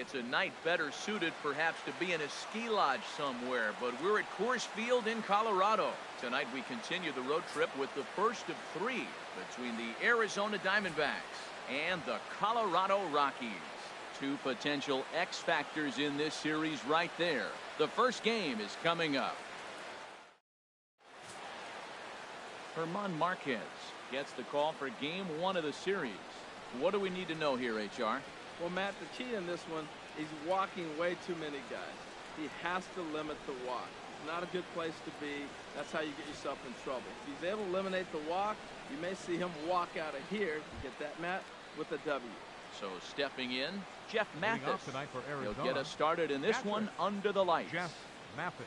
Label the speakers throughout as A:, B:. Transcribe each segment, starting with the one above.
A: It's a night better suited perhaps to be in a ski lodge somewhere, but we're at Coors Field in Colorado. Tonight we continue the road trip with the first of three between the Arizona Diamondbacks and the Colorado Rockies. Two potential X factors in this series right there. The first game is coming up. Herman Marquez gets the call for game one of the series. What do we need to know here, HR?
B: Well, Matt, the key in this one, he's walking way too many guys. He has to limit the walk. It's not a good place to be. That's how you get yourself in trouble. If he's able to eliminate the walk, you may see him walk out of here. You get that, Matt, with a W.
A: So stepping in, Jeff Mathis. He'll get us started in this one under the lights.
C: Jeff Mathis.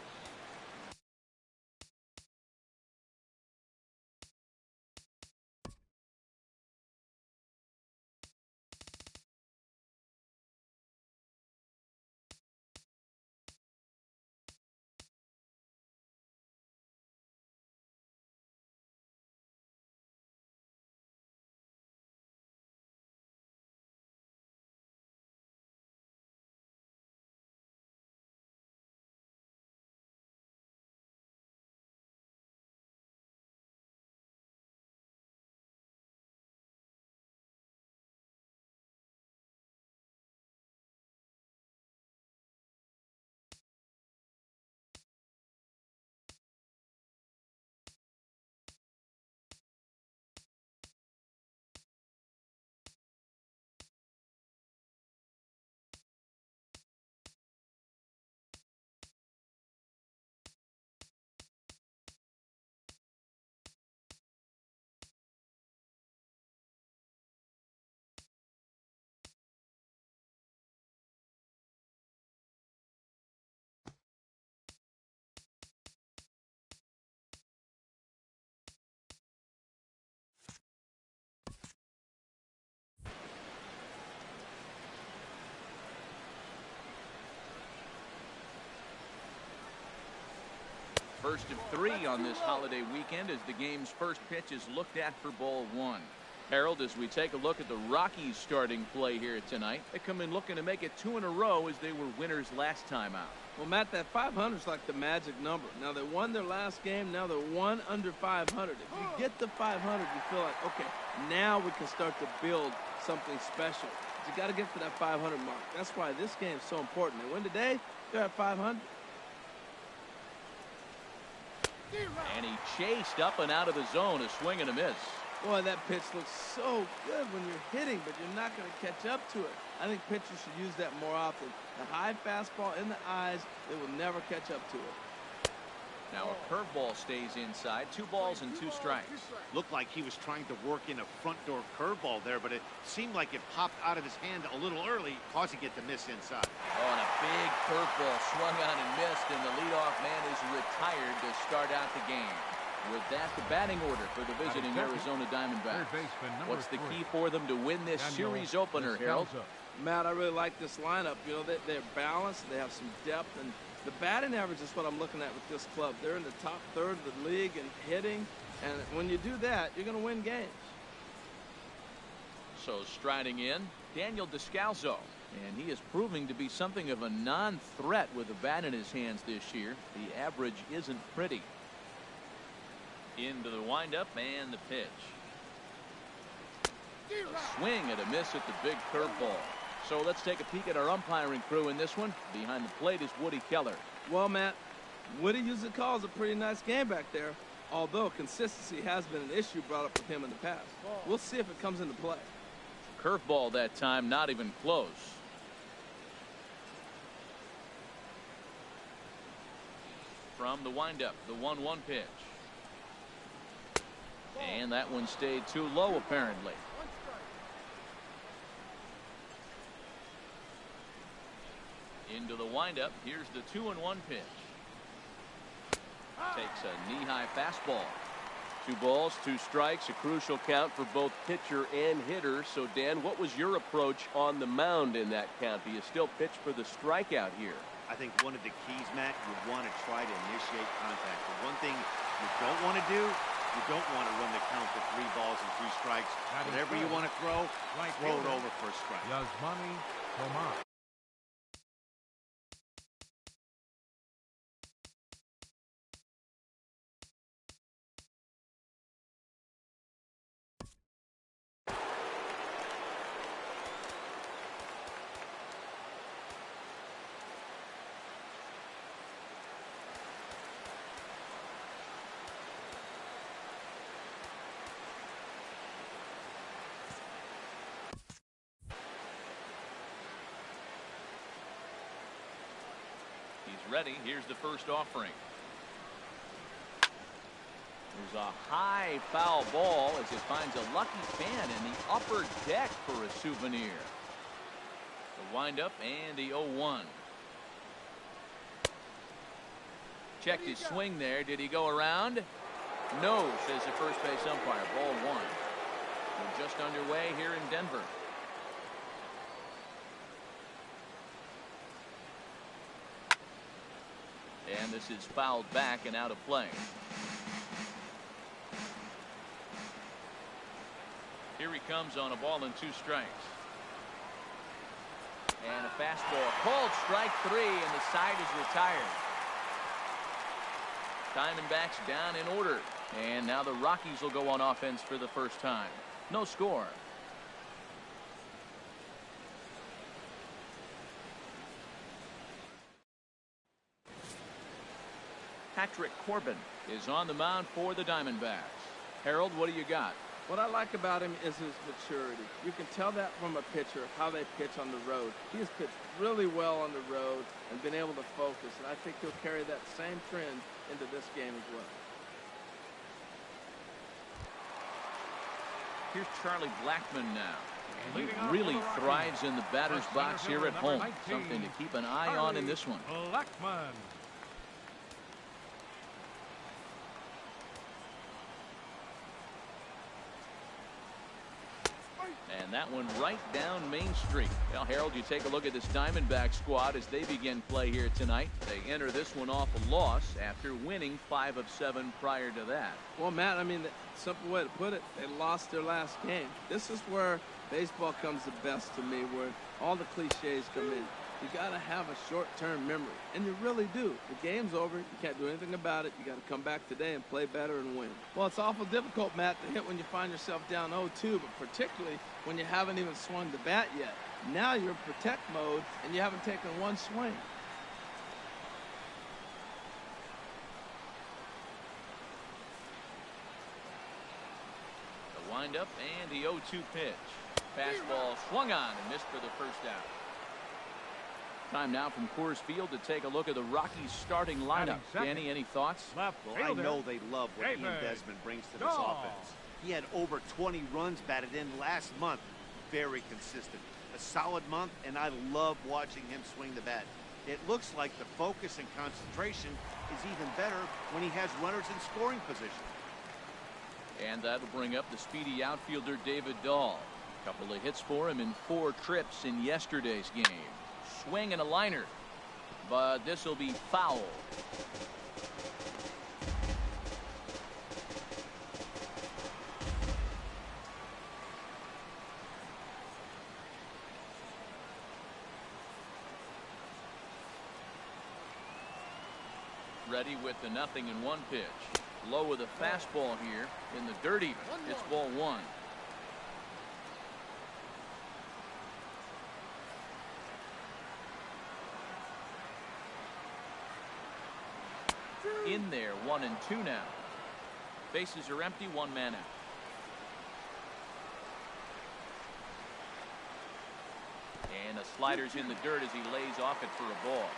A: First of three on this holiday weekend as the game's first pitch is looked at for ball one. Harold, as we take a look at the Rockies starting play here tonight, they come in looking to make it two in a row as they were winners last time out.
B: Well, Matt, that 500 is like the magic number. Now, they won their last game. Now they're one under 500. If you get to 500, you feel like, okay, now we can start to build something special. But you got to get to that 500 mark. That's why this game is so important. They win today, they're at 500.
A: And he chased up and out of the zone, a swing and a miss.
B: Boy, that pitch looks so good when you're hitting, but you're not going to catch up to it. I think pitchers should use that more often. The high fastball in the eyes, they will never catch up to it.
A: Now a curveball stays inside. 2 balls and 2 strikes.
D: Looked like he was trying to work in a front door curveball there, but it seemed like it popped out of his hand a little early, causing it to miss inside.
A: Oh, and a big curveball swung on and missed, and the leadoff man is retired to start out the game. With that, the batting order for the visiting Arizona Diamondbacks. What's the key for them to win this series opener, Harold?
B: Matt, I really like this lineup. You know, they're balanced. They have some depth, and the batting average is what I'm looking at with this club. They're in the top third of the league in hitting, and when you do that, you're going to win games.
A: So striding in, Daniel Descalso, and he is proving to be something of a non-threat with a bat in his hands this year. The average isn't pretty. Into the windup and the pitch. A swing and a miss at the big curveball. So let's take a peek at our umpiring crew in this one. Behind the plate is Woody Keller.
B: Well, Matt, Woody usually calls a pretty nice game back there, although consistency has been an issue brought up with him in the past. We'll see if it comes into play.
A: Curveball that time, not even close. From the windup, the 1-1 pitch. And that one stayed too low, apparently. Into the windup. Here's the 2-1 pitch. Takes a knee-high fastball. 2 balls, 2 strikes, a crucial count for both pitcher and hitter. So, Dan, what was your approach on the mound in that count? Do you still pitch for the strikeout here?
D: I think one of the keys, Matt, you want to try to initiate contact. The one thing you don't want to do, you don't want to run the count to 3 balls and 2 strikes. Whatever you want to throw it over for a strike.
A: Ready, here's the first offering. There's a high foul ball as it finds a lucky fan in the upper deck for a souvenir. The windup and the 0-1. Checked his swing there. Did he go around? No, says the first base umpire. Ball one. We're just underway here in Denver. And this is fouled back and out of play. Here he comes on a ball and 2 strikes. And a fastball called strike 3, and the side is retired. Diamondbacks down in order. And now the Rockies will go on offense for the first time. No score. Patrick Corbin is on the mound for the Diamondbacks. Harold, what do you got?
B: What I like about him is his maturity. You can tell that from a pitcher, how they pitch on the road. He has pitched really well on the road and been able to focus, and I think he'll carry that same trend into this game as well.
A: Here's Charlie Blackmon now. He really thrives in the batter's box here at home. Something to keep an eye on in this one.
C: Blackmon.
A: And that one right down Main Street. Well, Harold, you take a look at this Diamondback squad as they begin play here tonight. They enter this one off a loss after winning 5 of 7 prior to that.
B: Well, Matt, I mean, the simple way to put it, they lost their last game. This is where baseball comes the best to me, where all the cliches come in. You got to have a short-term memory, and you really do. The game's over. You can't do anything about it. You got to come back today and play better and win. Well, it's awful difficult, Matt, to hit when you find yourself down 0-2, but particularly when you haven't even swung the bat yet. Now you're in protect mode, and you haven't taken one swing.
A: The windup and the 0-2 pitch. Fastball swung on and missed for the first out. Time now from Coors Field to take a look at the Rockies starting lineup. Danny, any thoughts?
D: Well, I know they love what Ian Desmond brings to this offense. He had over 20 runs batted in last month. Very consistent. A solid month, and I love watching him swing the bat. It looks like the focus and concentration is even better when he has runners in scoring position.
A: And that'll bring up the speedy outfielder David Dahl. A couple of hits for him in 4 trips in yesterday's game. Swing and a liner, but this will be foul. Ready with the 0-1 pitch. Low with a fastball here in the dirt even. It's ball 1. In there, 1-2 now. Bases are empty, 1 man out. And the slider's in the dirt as he lays off it for a ball.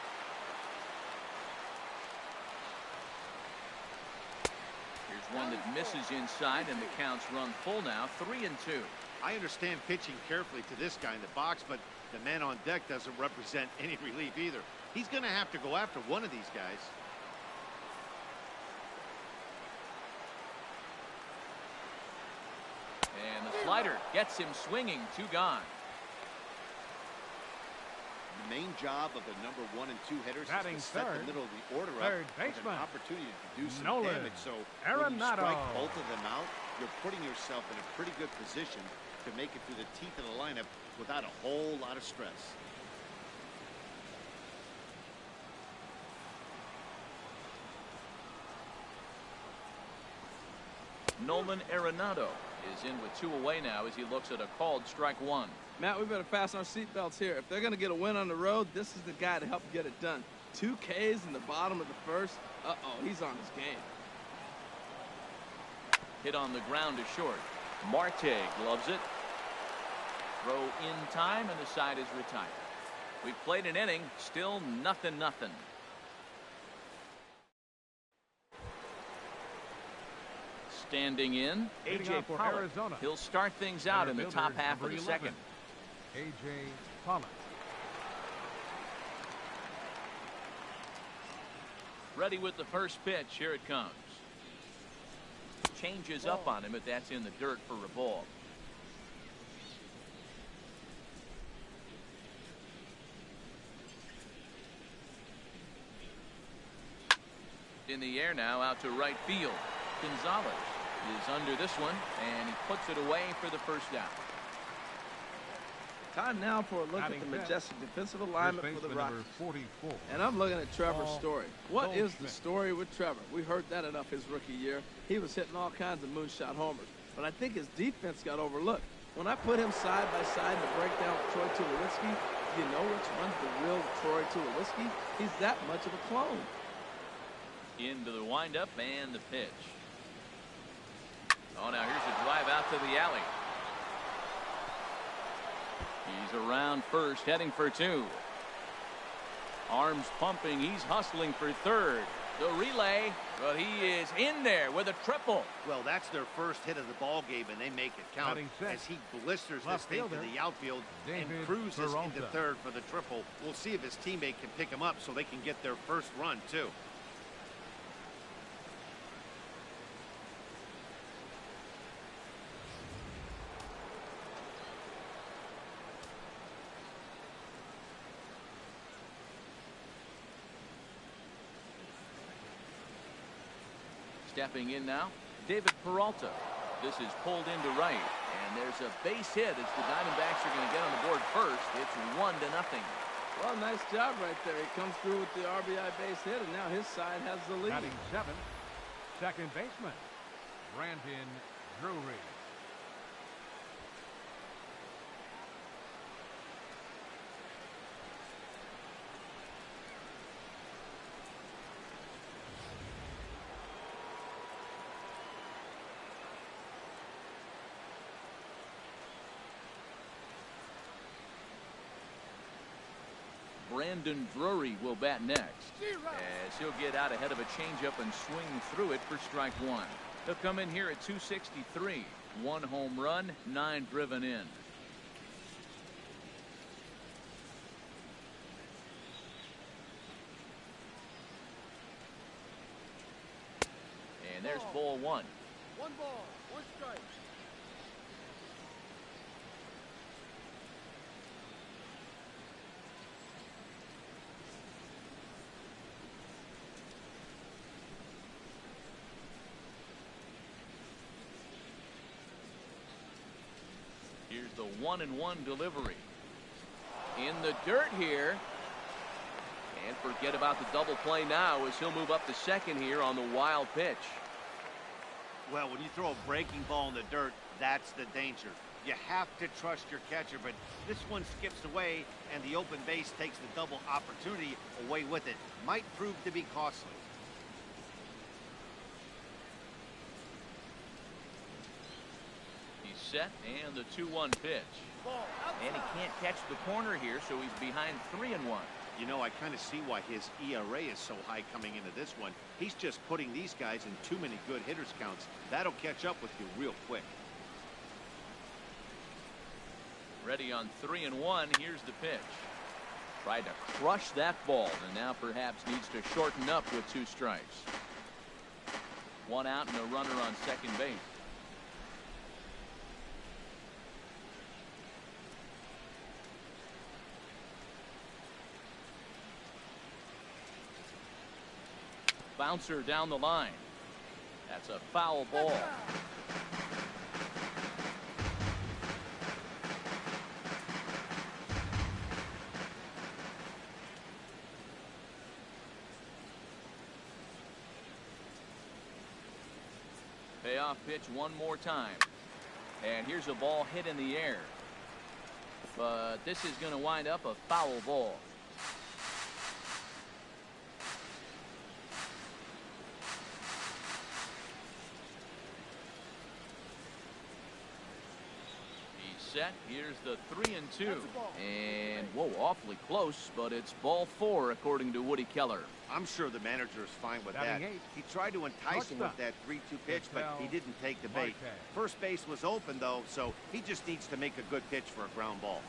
A: Here's one that misses inside, and the count's run full now, 3-2.
D: I understand pitching carefully to this guy in the box, but the man on deck doesn't represent any relief either. He's going to have to go after one of these guys.
A: And the slider gets him swinging, 2 gone.
D: The main job of the number 1 and 2 hitters
C: Batting
D: is to set
C: third,
D: the middle of the order up
C: third
D: with an
C: baseman,
D: opportunity to do some
C: Nolan
D: damage. So when you
C: Arenado.
D: strike both of them out, you're putting yourself in a pretty good position to make it through the teeth of the lineup without a whole lot of stress.
A: Nolan Arenado is in with 2 away now as he looks at a called strike 1.
B: Matt, we better fasten our seatbelts here. If they're going to get a win on the road, this is the guy to help get it done. 2 Ks in the bottom of the first. Uh-oh, he's on his game.
A: Hit on the ground to short. Marte gloves it. Throw in time, and the side is retired. We've played an inning, still 0-0. Standing in, A.J. Pollock. He'll start things out in the top half of the second.
C: A.J. Pollock.
A: Ready with the first pitch. Here it comes. Changes up on him, but that's in the dirt for a ball. In the air now, out to right field. Gonzalez is under this one, and he puts it away for the first out.
B: Time now for a look at the majestic defensive alignment for the Rockies. And I'm looking at Trevor's story. What is the story with Trevor? We heard that enough his rookie year. He was hitting all kinds of moonshot homers. But I think his defense got overlooked. When I put him side by side to break down with Troy Tulowitzki, do you know which one's the real Troy Tulowitzki? He's that much of a clone.
A: Into the windup and the pitch. Oh, now here's a drive out to the alley. He's around first, heading for two. Arms pumping, he's hustling for third. The relay, but he is in there with a triple.
D: Well, that's their first hit of the ball game, and they make it count as he blisters this thing to the outfield and cruises into third for the triple. We'll see if his teammate can pick him up so they can get their first run, too.
A: Stepping in now, David Peralta. This is pulled into right, and there's a base hit as the Diamondbacks are going to get on the board first. It's 1-0.
B: Well, nice job right there. He comes through with the RBI base hit, and now his side has the lead.
C: Batting seventh, second baseman, Brandon Drury.
A: Brandon Drury will bat next, as he'll get out ahead of a changeup and swing through it for strike one. He'll come in here at 263. 1 home run, 9 driven in. And there's ball one.
E: 1 ball, 1 strike.
A: Here's the 1-1 delivery. In the dirt here. And forget about the double play now as he'll move up to second here on the wild pitch.
D: Well, when you throw a breaking ball in the dirt, that's the danger. You have to trust your catcher, but this one skips away, and the open base takes the double opportunity away with it. Might prove to be costly.
A: Set and the 2-1 pitch. And he can't catch the corner here, so he's behind 3-1.
D: You know, I kind of see why his ERA is so high coming into this one. He's just putting these guys in too many good hitters counts. That'll catch up with you real quick.
A: Ready on 3-1. Here's the pitch. Tried to crush that ball, and now perhaps needs to shorten up with 2 strikes. 1 out and a runner on second base. Bouncer down the line. That's a foul ball. Payoff pitch one more time. And here's a ball hit in the air. But this is going to wind up a foul ball. set. Here's the 3-2. And, whoa, awfully close, but it's ball 4, according to Woody Keller.
D: I'm sure the manager is fine with that. He tried to entice him with that 3-2 pitch, but he didn't take the bait. First base was open, though, so he just needs to make a good pitch for a ground ball.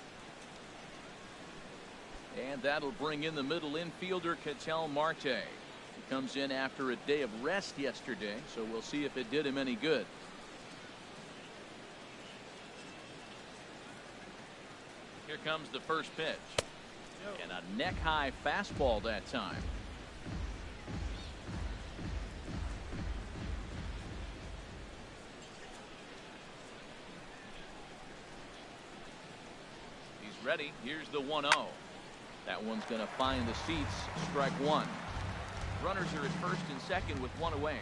A: And that'll bring in the middle infielder, Ketel Marte. He comes in after a day of rest yesterday, so we'll see if it did him any good. Here comes the first pitch. And a neck-high fastball that time. He's ready. Here's the 1-0. That one's going to find the seats. Strike one. Runners are at first and second with one away.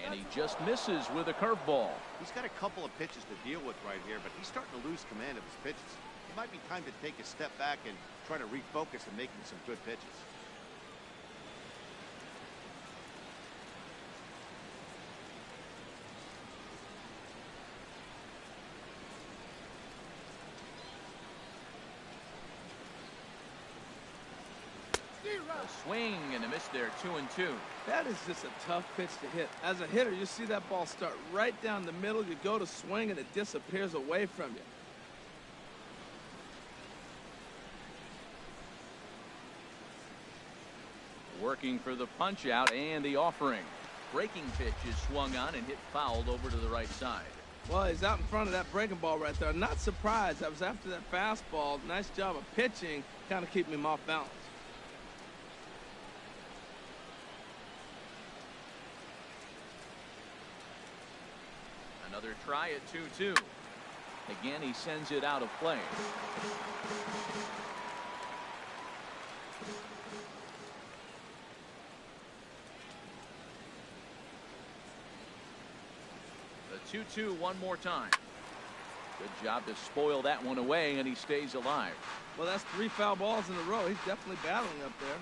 A: And he just misses with a curveball.
D: He's got a couple of pitches to deal with right here, but he's starting to lose command of his pitches. It might be time to take a step back and try to refocus on making some good pitches.
A: A swing and a miss there, 2-2.
B: That is just a tough pitch to hit. As a hitter, you see that ball start right down the middle. You go to swing, and it disappears away from you.
A: Working for the punch out and the offering. Breaking pitch is swung on and hit fouled over to the right side.
B: Well, he's out in front of that breaking ball right there. Not surprised. I was after that fastball. Nice job of pitching, kind of keeping him off balance.
A: Another try at 2-2. Again, he sends it out of play. The 2-2 one more time. Good job to spoil that one away, and he stays alive.
B: Well, that's 3 foul balls in a row. He's definitely battling up there.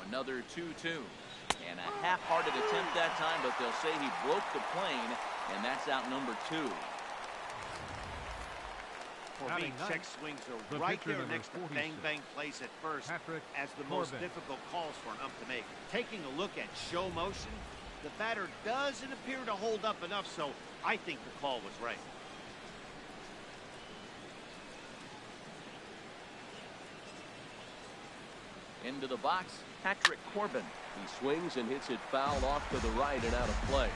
A: Another 2-2. And a half-hearted attempt that time, but they'll say he broke the plane, and that's out number 2.
D: For me, check swings are right there next to bang-bang plays at first as the most difficult calls for an ump to make. Taking a look at show motion, the batter doesn't appear to hold up enough, so I think the call was right.
A: Into the box, Patrick Corbin. He swings and hits it foul off to the right and out of play.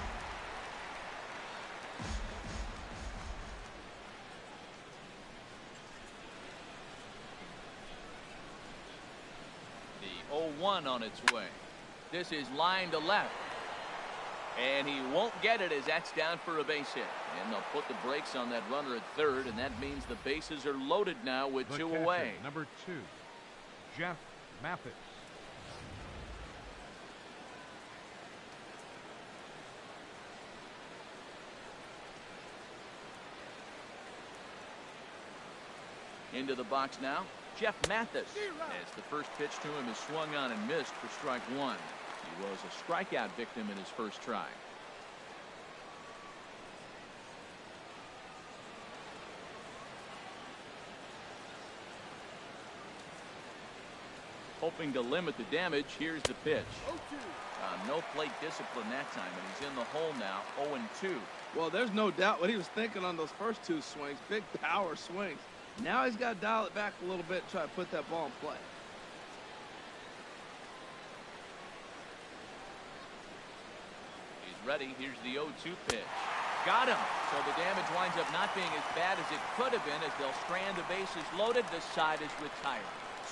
A: The 0-1 on its way. This is line to left. And he won't get it as that's down for a base hit. And they'll put the brakes on that runner at third, and that means the bases are loaded now with 2 away.
C: Number 2, Jeff Mathis.
A: Into the box now, Jeff Mathis. As the first pitch to him is swung on and missed for strike one. He was a strikeout victim in his first try. Hoping to limit the damage, here's the pitch. No plate discipline that time, and he's in the hole now, 0-2.
B: Well, there's no doubt what he was thinking on those first 2 swings. Big power swings. Now he's got to dial it back a little bit, try to put that ball in play.
A: He's ready. Here's the 0-2 pitch. Got him. So the damage winds up not being as bad as it could have been as they'll strand the bases loaded. This side is retired.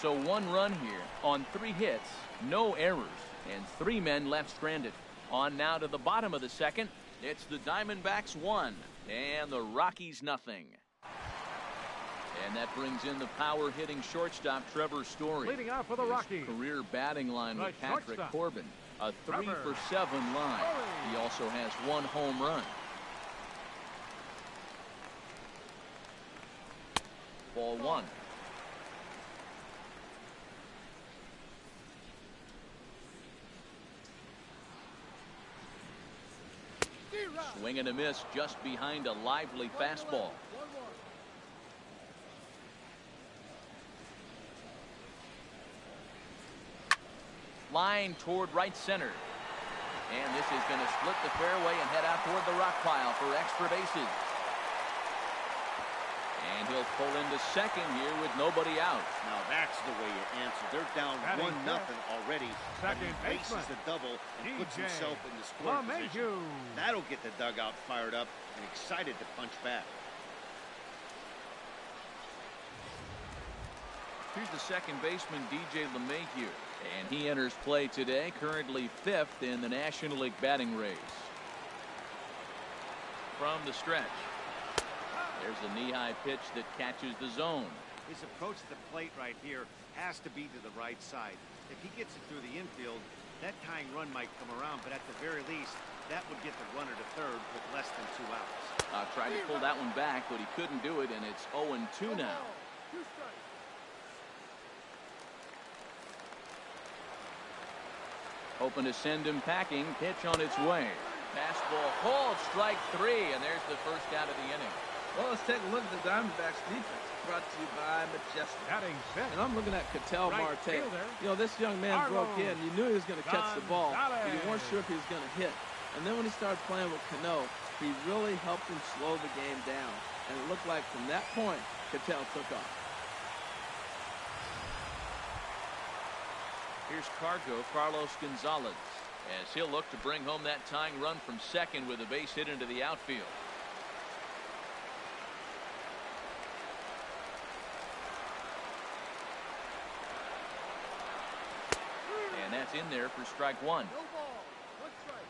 A: So 1 run here on 3 hits, no errors, and 3 men left stranded. On now to the bottom of the second. It's the Diamondbacks 1 and the Rockies nothing. And that brings in the power-hitting shortstop Trevor Story.
C: Leading off for the Rockies.
A: Career batting line with Patrick Corbin. A 3-for-7 line. He also has 1 home run. Ball one. Swing and a miss just behind a lively fastball. Line toward right center. And this is going to split the fairway and head out toward the rock pile for extra bases. And he'll pull into second here with nobody out.
D: Now that's the way you answer. They're down 1-0 already. But he faces the double and puts himself in the scoring position. That'll get the dugout fired up and excited to punch back.
A: Here's the second baseman, DJ LeMahieu. And he enters play today, currently 5th in the National League batting race. From the stretch. There's a knee-high pitch that catches the zone.
D: His approach to the plate right here has to be to the right side. If he gets it through the infield, that tying run might come around, but at the very least, that would get the runner to third with less than 2 outs.
A: Tried to pull that one back, but he couldn't do it, and it's 0-2 now. Hoping to send him packing. Pitch on its way. Fastball called, strike 3, and there's the first out of the inning.
B: Well, let's take a look at the Diamondbacks defense. Brought to you by Majestic.
C: Batting fifth.
B: And I'm looking at Ketel Marte. You know, this young man broke in. You knew he was going to catch the ball, but you weren't sure if he was going to hit. And then when he started playing with Cano, he really helped him slow the game down. And it looked like from that point, Ketel took off.
A: Here's Carlos Gonzalez, as he'll look to bring home that tying run from second with a base hit into the outfield. And that's in there for strike 1.
E: No ball, 1 strike.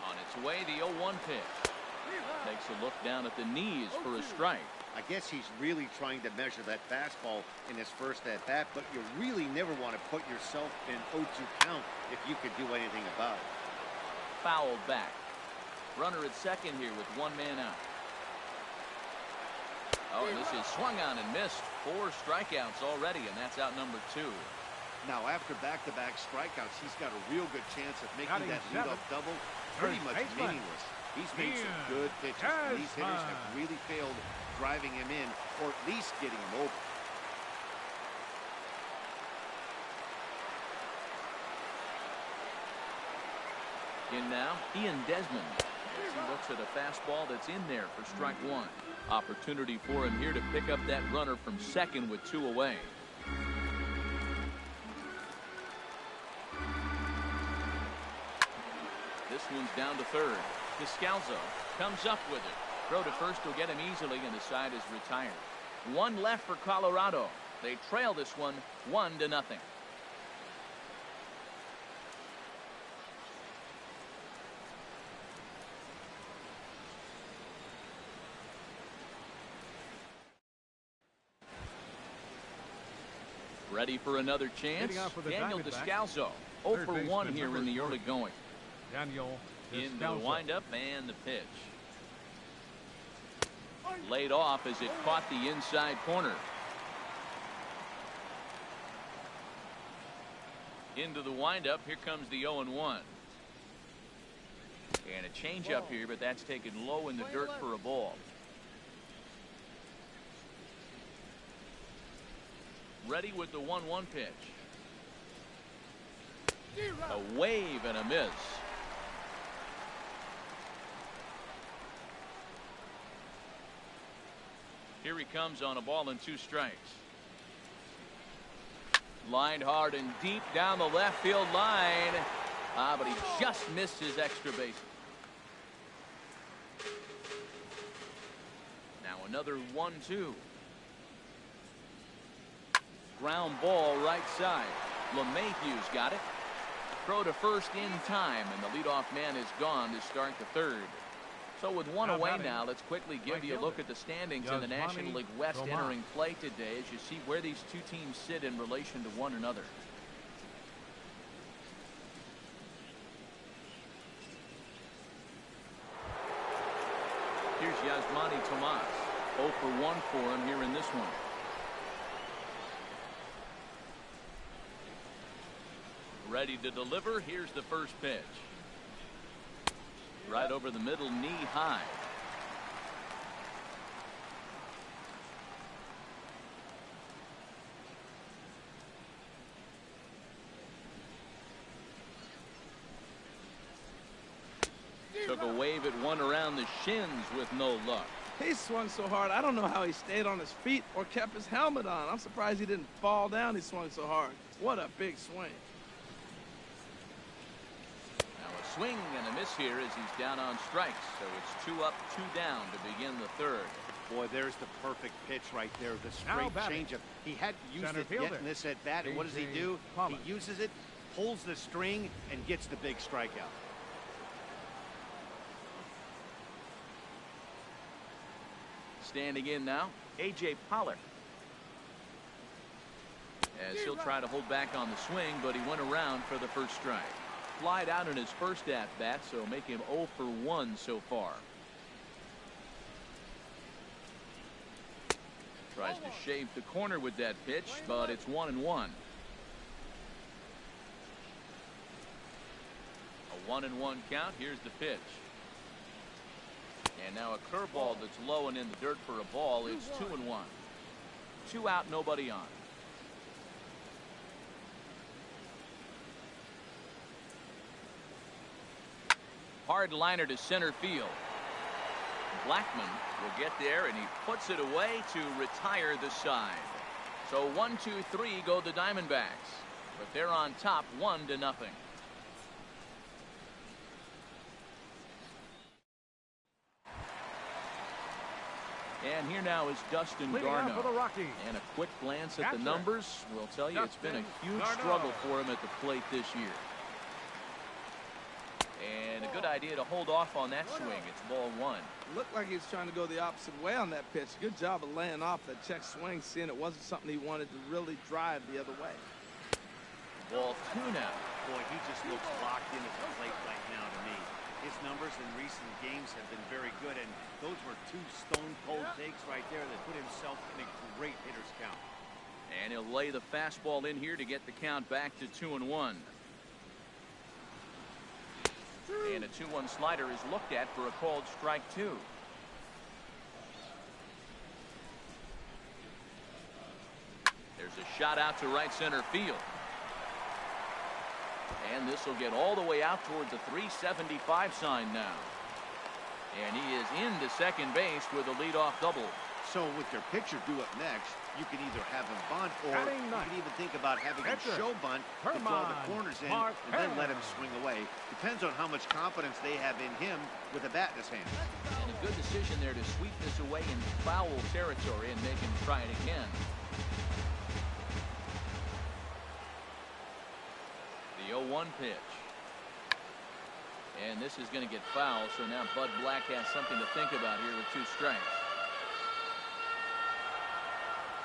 A: On its way, the 0-1 pitch. Takes a look down at the knees for a strike.
D: I guess he's really trying to measure that fastball in his first at-bat, but you really never want to put yourself in 0-2 count if you could do anything about it.
A: Fouled back. Runner at second here with 1 man out. Oh, and this is swung on and missed. 4 strikeouts already, and that's out number 2.
D: Now, after back-to-back strikeouts, he's got a real good chance of making that leadoff double pretty much meaningless. He's made some good pitches, and these hitters have really failed driving him in, or at least getting him over.
A: In now, Ian Desmond. As he looks at a fastball that's in there for strike 1. Opportunity for him here to pick up that runner from second with 2 away. This one's down to third. Descalzo comes up with it. Throw to first will get him easily, and the side is retired. 1 left for Colorado. They trail this one 1-0. Ready for another chance? Daniel Descalzo. 0 for 1 here in the early going.
C: Daniel
A: Into the windup and the pitch. Laid off as it caught the inside corner. Into the windup. Here comes the 0-1. And a changeup here, but that's taken low in the dirt for a ball. Ready with the 1-1 pitch. A wave and a miss. Here he comes on a ball and 2 strikes. Lined hard and deep down the left field line. But he just missed his extra base. Now another 1-2. Ground ball right side. LeMahieu's got it. Throw to first in time, and the leadoff man is gone to start the third. So with 1 away now, let's quickly give you a look at the standings in the National League West entering play today as you see where these 2 teams sit in relation to one another. Yasmani Tomas. 0 for 1 for him here in this one. Ready to deliver. Here's the first pitch. Right over the middle, knee high. Took a wave at one around the shins with no luck.
B: He swung so hard, I don't know how he stayed on his feet or kept his helmet on. I'm surprised he didn't fall down. He swung so hard. What a big swing.
A: Now a swing and a miss here as he's down on strikes. So it's 2 up, 2 down to begin the third.
D: Boy, there's the perfect pitch right there. The straight changeup. He hadn't used it yet in this at bat. And what does he do? He uses it, pulls the string, and gets the big strikeout.
A: Standing in now, A.J. Pollard. As he'll try to hold back on the swing, but he went around for the first strike. Flied out in his first at-bat, so make him 0 for 1 so far. Tries to shave the corner with that pitch, but it's 1-1. A 1-1 count. Here's the pitch. And now a curveball that's low and in the dirt for a ball. It's 2-1. 2 out, nobody on. Hard liner to center field. Blackman will get there, and he puts it away to retire the side. So 1, 2, 3 go the Diamondbacks, but they're on top 1-0. And here now is Dustin Garneau. And a quick glance at the numbers will tell you it's been a huge struggle for him at the plate this year. And a good idea to hold off on that swing. It's ball 1.
B: Looked like he was trying to go the opposite way on that pitch. Good job of laying off that check swing, seeing it wasn't something he wanted to really drive the other way.
A: Ball 2 now.
D: Boy, he just looks locked in at the plate right now to me. His numbers in recent games have been very good, and those were 2 stone-cold takes right there that put himself in a great hitter's count.
A: And he'll lay the fastball in here to get the count back to 2-1. And a 2-1 slider is looked at for a called strike 2. There's a shot out to right center field. And this will get all the way out towards the 375 sign now. And he is into second base with a leadoff double.
D: So with your pitcher due up next, you can either have him bunt, or you can even think about having him show bunt to draw the corners in and then let him swing away. Depends on how much confidence they have in him with a bat in his hand.
A: And a good decision there to sweep this away in foul territory and make him try it again. The 0-1 pitch. And this is going to get foul, so now Bud Black has something to think about here with 2 strikes.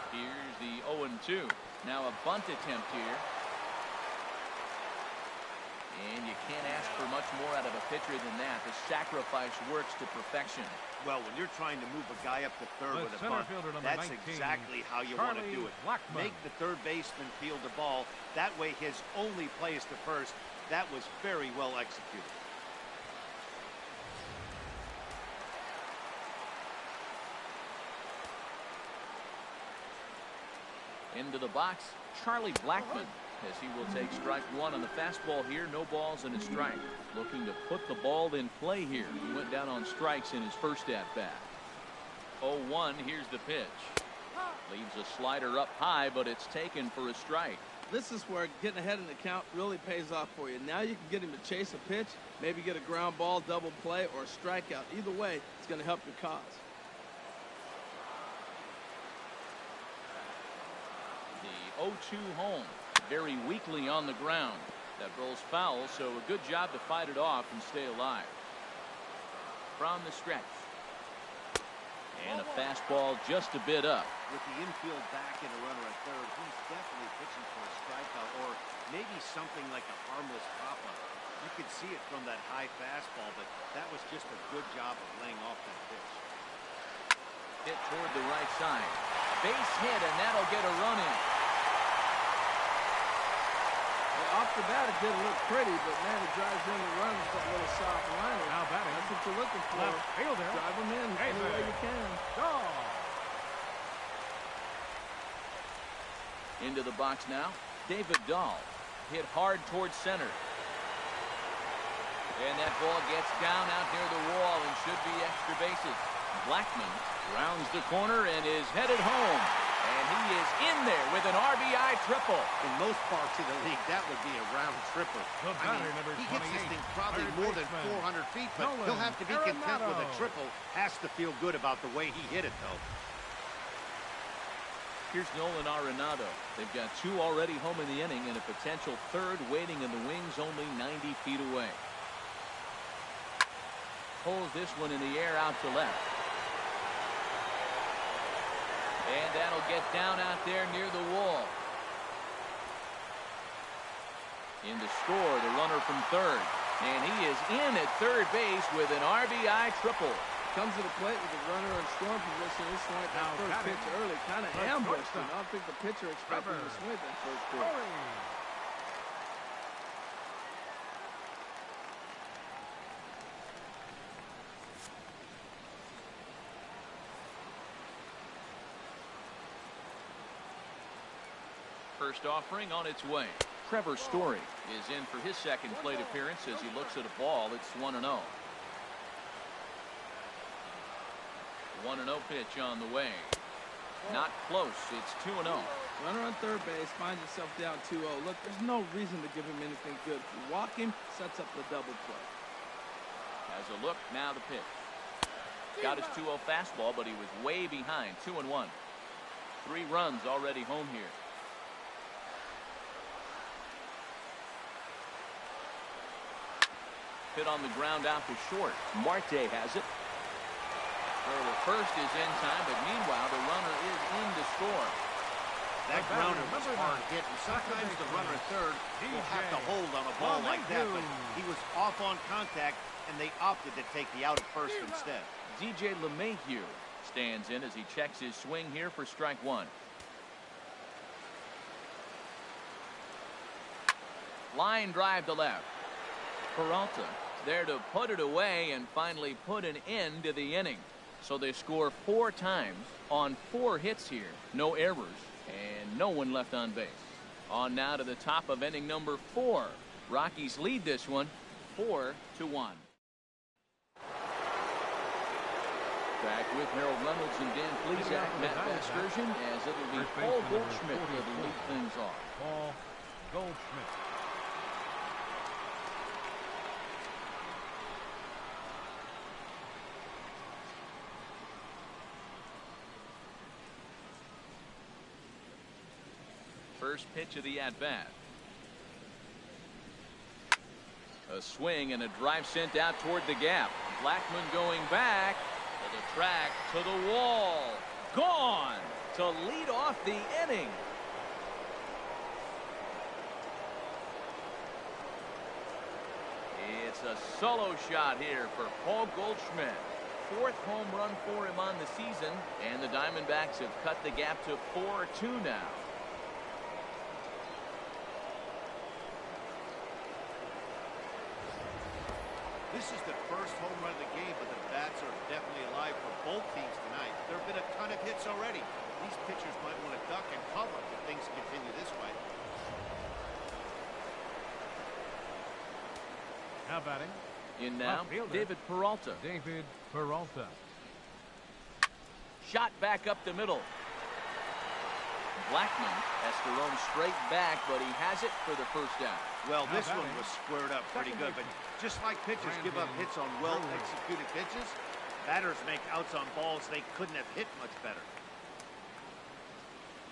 A: Here's the 0-2. Now a bunt attempt here. And you can't ask for much more out of a pitcher than that. The sacrifice works to perfection.
D: Well, when you're trying to move a guy up to third with a bunt, that's exactly how you want to do it. Make the third baseman field the ball. That way his only play is to first. That was very well executed.
A: Into the box, Charlie Blackman, as he will take strike 1 on the fastball here. No balls and a strike. Looking to put the ball in play here. He went down on strikes in his first at-bat. 0-1, here's the pitch. Leaves a slider up high, but it's taken for a strike.
B: This is where getting ahead in the count really pays off for you. Now you can get him to chase a pitch, maybe get a ground ball, double play, or a strikeout. Either way, it's going to help your cause.
A: The 0-2 home, very weakly on the ground. That rolls foul, so a good job to fight it off and stay alive. From the stretch. And a fastball just a bit up.
D: With the infield back and a runner at third, he's definitely pitching for a strikeout, or maybe something like a harmless pop-up. You could see it from that high fastball, but that was just a good job of laying off that pitch.
A: Hit toward the right side. Base hit, and that'll get a run in.
B: Well, off the bat, it didn't look pretty, but man, it drives in the run with that little soft liner.
C: Now batting.
B: That's what you're looking for.
C: Left fielder.
B: Drive them in any way you can.
C: Gone.
A: Into the box now. David Dahl hit hard towards center. And that ball gets down out near the wall and should be extra bases. Blackman rounds the corner and is headed home. And he is in there with an RBI triple.
D: In most parts of the league, that would be a round tripper.
C: The
D: I
C: batter,
D: mean,
C: number
D: he hits this
C: 28,
D: thing probably
C: third
D: more than
C: baseman,
D: 400 feet, but he'll have to be content with a triple. Has to feel good about the way he hit it, though.
A: Here's Nolan Arenado. They've got two already home in the inning and a potential third waiting in the wings only 90 feet away. Pulls this one in the air out to left. And that'll get down out there near the wall. In to score, the runner from third. And he is in at third base with an RBI triple.
B: Comes to the plate with the runner in scoring position. He swung at that
C: Now
B: first
C: batting.
B: pitch early, kind of
C: The
B: ambushed him.
C: shortstop.
B: I don't think the pitcher expected him to swing at that first pitch.
C: Scoring.
A: First offering on its way. Trevor Story is in for his second plate appearance as he looks at a ball. It's 1-0. 1-0 pitch on the way. Not close. It's 2-0.
B: Runner on third base, finds himself down 2-0. Look, there's no reason to give him anything good. If you walk him, sets up the double play.
A: Has a look. Now the pitch. Got his 2-0 fastball, but he was way behind. 2-1. 3 runs already home here. Hit on the ground out to short. Marte has it. Throw to first is in time, but meanwhile the runner is in to score.
D: That grounder was hard hit, and sometimes the runner at third will have to hold on a ball like that, but he was off on contact, and they opted to take the out at first instead.
A: DJ LeMahieu stands in as he checks his swing here for strike one. Line drive to left. Peralta there to put it away and finally put an end to the inning. So they score 4 times on 4 hits here. No errors and no one left on base. On now to the top of inning number 4. Rockies lead this one 4-1. Back with Harold Reynolds and Dan Plesac, Matt Vasgersian, as it will be Paul Goldschmidt to lead things off.
C: Paul Goldschmidt.
A: First pitch of the at-bat. A swing and a drive sent out toward the gap. Blackman going back to the track, to the wall. Gone to lead off the inning. It's a solo shot here for Paul Goldschmidt. 4th home run for him on the season, and the Diamondbacks have cut the gap to 4-2 now.
D: This is the first home run of the game, but the bats are definitely alive for both teams tonight. There have been a ton of hits already. These pitchers might want to duck and cover if things continue this way.
C: Now batting.
A: In now,
C: Outfielder.
A: David Peralta.
C: David Peralta.
A: Shot back up the middle. Blackman has to roam straight back, but he has it for the first out.
D: Well,
C: Now
D: this one
C: batting.
D: was squared up pretty good, but just like pitchers give up hits on well-executed pitches, batters make outs on balls they couldn't have hit much better.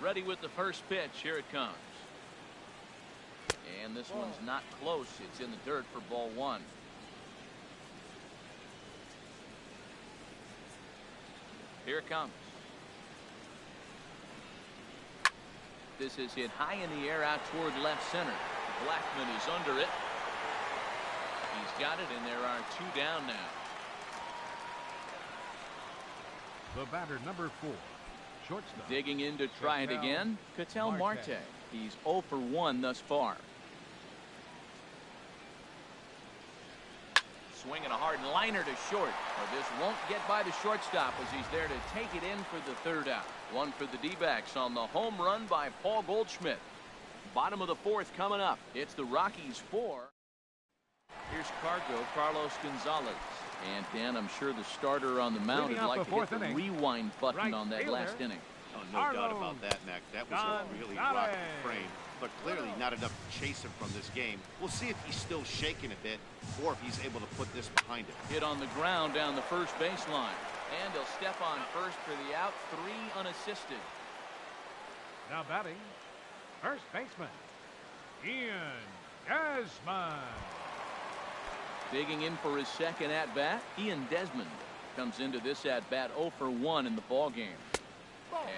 A: Ready with the first pitch. Here it comes. And this one's not close. It's in the dirt for ball 1. Here it comes. This is hit high in the air out toward left center. Blackman is under it. He's got it, and there are 2 down now.
C: The batter, number 4, shortstop.
A: Digging in to try it again, Ketel Marte. He's 0 for 1 thus far. Swinging a hard liner to short. But this won't get by the shortstop as he's there to take it in for the third out. One for the D-backs on the home run by Paul Goldschmidt. Bottom of the fourth coming up. It's the Rockies 4. Here's Carlos Gonzalez. And Dan, I'm sure the starter on the mound would like to hit the rewind button on that last inning.
D: Oh, no doubt about that, Mac. That was a really rocky frame, but clearly not enough to chase him from this game. We'll see if he's still shaking a bit or if he's able to put this behind him.
A: Hit on the ground down the first baseline. And he'll step on first for the out, 3 unassisted.
C: Now batting, first baseman, Ian Desmond.
A: Digging in for his second at-bat, Ian Desmond comes into this at-bat 0 for 1 in the ballgame.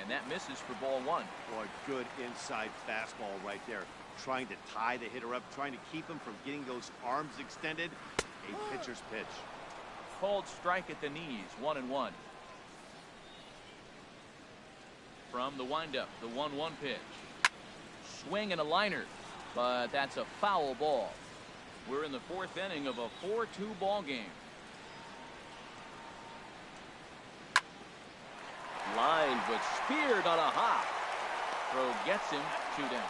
A: And that misses for ball 1.
D: Boy, good inside fastball right there. Trying to tie the hitter up, trying to keep him from getting those arms extended. A pitcher's pitch.
A: Called strike at the knees, 1-1. From the windup, the 1-1 pitch. Swing and a liner, but that's a foul ball. We're in the fourth inning of a 4-2 ball game. Line, but speared on a hop. Throw gets him 2 down.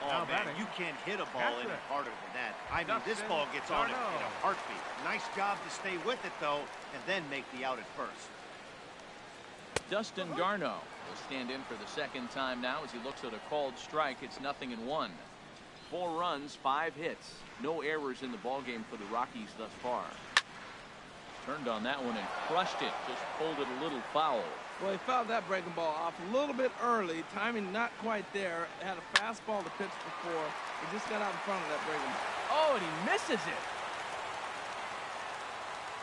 D: Oh, man, you can't hit a ball any harder than that. I mean, this ball gets on it in a heartbeat. Nice job to stay with it, though, and then make the out at first.
A: Dustin Garneau will stand in for the second time now as he looks at a called strike. It's 0-1. 4 runs, 5 hits. No errors in the ballgame for the Rockies thus far. Turned on that one and crushed it. Just pulled it a little foul.
B: Well, he fouled that breaking ball off a little bit early. Timing not quite there. Had a fastball to pitch before. He just got out in front of that breaking ball.
A: Oh, and he misses it.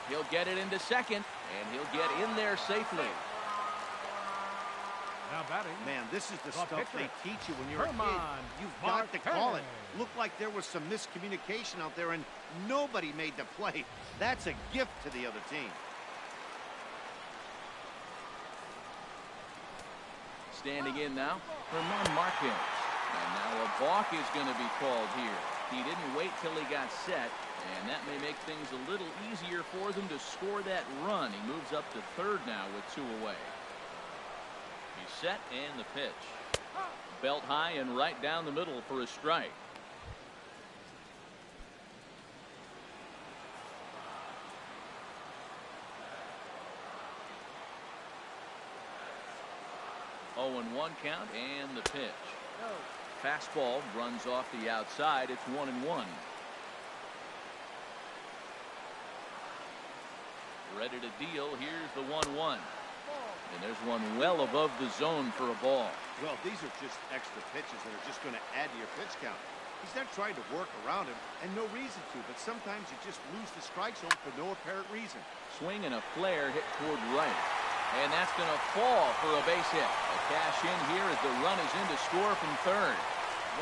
A: He'll get it into second, and he'll get in there safely.
C: Now batting.
D: Man, this is the stuff they teach you when you're a kid.
C: Herman
D: You've got to call it.
C: Marquez.
D: Looked like there was some miscommunication out there, and nobody made the play. That's a gift to the other team.
A: Standing in now, Herman Marquez. And now a balk is going to be called here. He didn't wait till he got set, and that may make things a little easier for them to score that run. He moves up to third now with 2 away. He's set and the pitch. Belt high and right down the middle for a strike. Oh, and 1 count and the pitch. Fastball runs off the outside. It's 1-1. Ready to deal. Here's the 1-1. And there's one well above the zone for a ball.
D: Well, these are just extra pitches that are just going to add to your pitch count. He's not trying to work around him, and no reason to, but sometimes you just lose the strike zone for no apparent reason.
A: Swing and a flare hit toward right. And that's going to fall for a base hit. A cash in here as the run is in to score from third.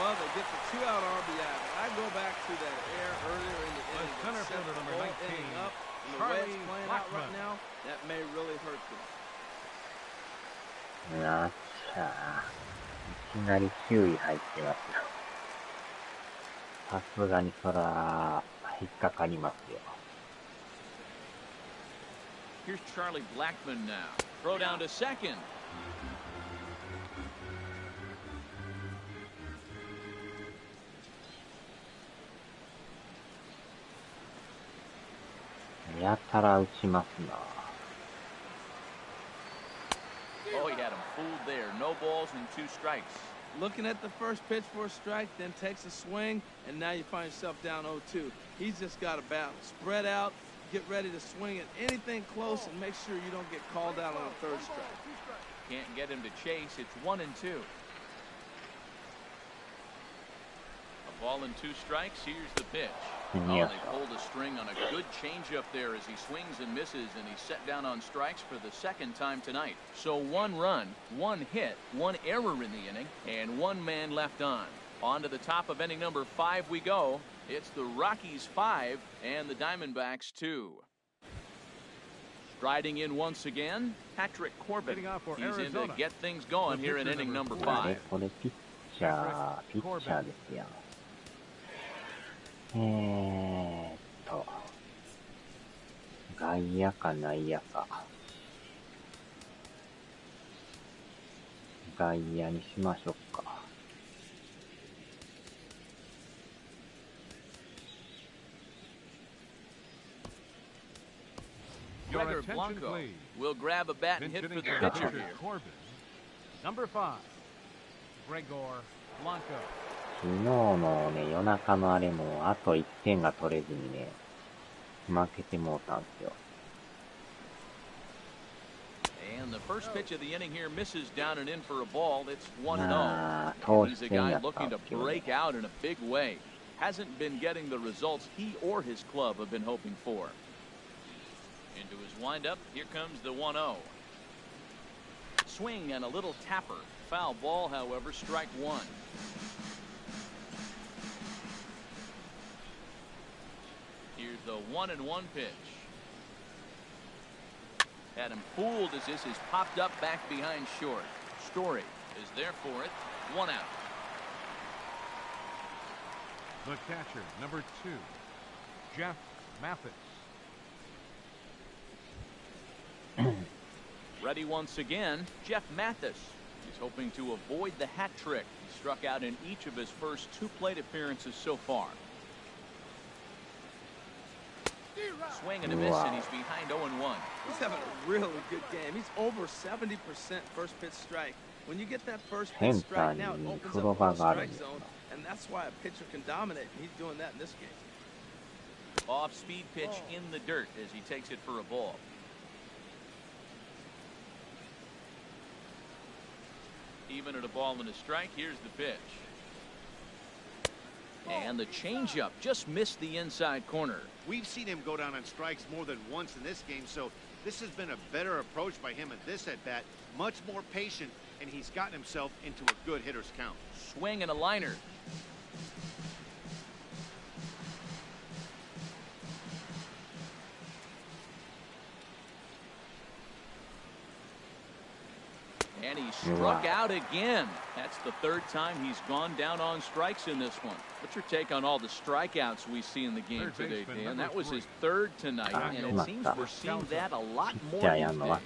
B: Well, they get the 2-out RBI. I go back to that air earlier in the inning.
C: Center fielder number 19,
B: Up, and the way it's playing out right
C: Blackman.
B: now, that may really hurt them.
F: よっしゃー。いきなり9位入ってますよ。さすがにそら、引っかかりますよ。
A: Here's Charlie Blackman now. Throw down to second.
F: やたら打ちますな。
A: Oh, he had him fooled there. No balls and 2 strikes.
B: Looking at the first pitch for a strike, then takes a swing, and now you find yourself down 0-2. He's just got to battle. Spread out, get ready to swing at anything close, and make sure you don't get called out on a 3rd strike.
A: Can't get him to chase. It's 1-2. A ball and 2 strikes. Here's the pitch. Oh, they pulled a string on a good changeup there as he swings and misses, and he's set down on strikes for the 2nd time tonight. So 1 run, 1 hit, 1 error in the inning, and 1 man left on. On to the top of inning number 5 we go. It's the Rockies 5 and the Diamondbacks 2. Striding in once again, Patrick Corbin.
C: Leading off for
A: He's in to
C: Arizona.
A: get things going here in inning number
F: あれ
A: 5.
F: これピッチャーですよ。外野か内野か。外野にしましょうか。
C: Your
A: Gregor
C: attention,
A: Blanco
C: please.
A: will grab a bat and hit for the
C: Pinch-hitting
A: pitcher
C: catcher
A: here.
C: Corbin. Number 5, Gregor Blanco.
F: 昨日のね、夜中のあれも、あと1点が取れずにね、負けてもうたんですよ。
A: And the first pitch of the inning here misses down and in for a ball. It's 1-0.
F: 投
A: He's
F: 手
A: a
F: 戦
A: guy
F: やったん
A: looking
F: で
A: to
F: すけどね。
A: break out in a big way. Hasn't been getting the results he or his club have been hoping for. Into his windup, here comes the 1-0. Swing and a little tapper. Foul ball, however, strike one. Here's the 1-1 pitch. Had him fooled as this is popped up back behind short. Story is there for it. 1 out.
C: The catcher, number 2, Jeff Mathis.
A: Ready once again, Jeff Mathis. He's hoping to avoid the hat trick. He struck out in each of his first 2 plate appearances so far. Swing and a miss, and he's behind 0-1.
B: He's having a really good game. He's over 70% first pitch strike. When you get that first pitch strike, now it opens up the strike zone, and that's why a pitcher can dominate. And he's doing that in this case.
A: Off-speed pitch in the dirt as he takes it for a ball. Even at a ball and a strike, here's the pitch. And the changeup just missed the inside corner.
D: We've seen him go down on strikes more than once in this game, so this has been a better approach by him at this at-bat. Much more patient, and he's gotten himself into a good hitter's count.
A: Swing and a liner. And he struck out again. That's the 3rd time he's gone down on strikes in this one. What's your take on all the strikeouts we see in the game today, Dan? That was his 3rd tonight, and it seems we're seeing that a lot more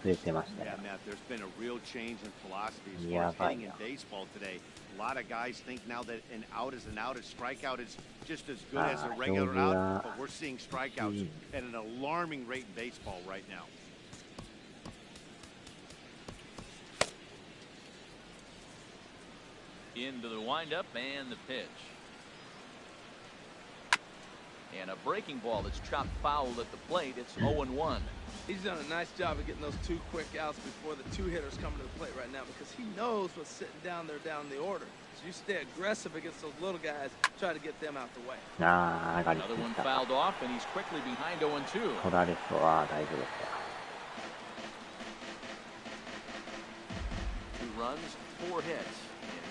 A: these days.
D: Yeah, Matt, there's been a real change in philosophy as far as hitting in baseball today. A lot of guys think now that an out is an out, a strikeout is just as good as a regular out, but we're seeing strikeouts at an alarming rate in baseball right now.
A: Into the windup and the pitch. And a breaking ball that's chopped foul at the plate. It's 0-1.
B: He's done a nice job of getting those 2 quick outs before the 2 hitters come to the plate right now, because he knows what's sitting down there down the order. So you stay aggressive against those little guys, try to get them out the way.
A: Another one fouled off, and he's quickly behind 0-2.
F: 取られそう。大丈夫ですよ。
A: 2 runs, 4 hits,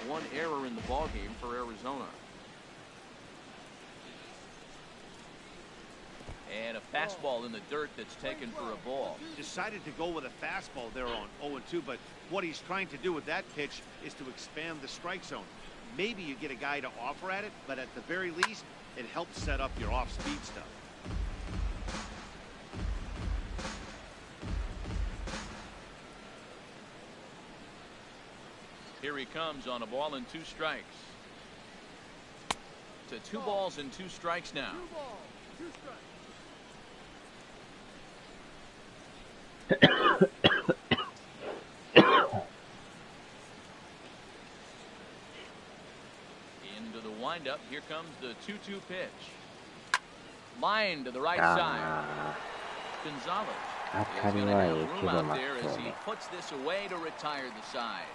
A: and 1 error in the ballgame for Arizona. And a fastball in the dirt that's taken for a ball.
D: Decided to go with a fastball there on 0-2, but what he's trying to do with that pitch is to expand the strike zone. Maybe you get a guy to offer at it, but at the very least, it helps set up your off-speed stuff.
A: Here he comes on a ball and 2 strikes. To 2 balls and 2 strikes now.
E: 2 balls, 2 strikes.
A: Into the windup. Here comes the 2-2 pitch. Line to the right side. Gonzalez is going to have room out there as he puts this away to retire the side.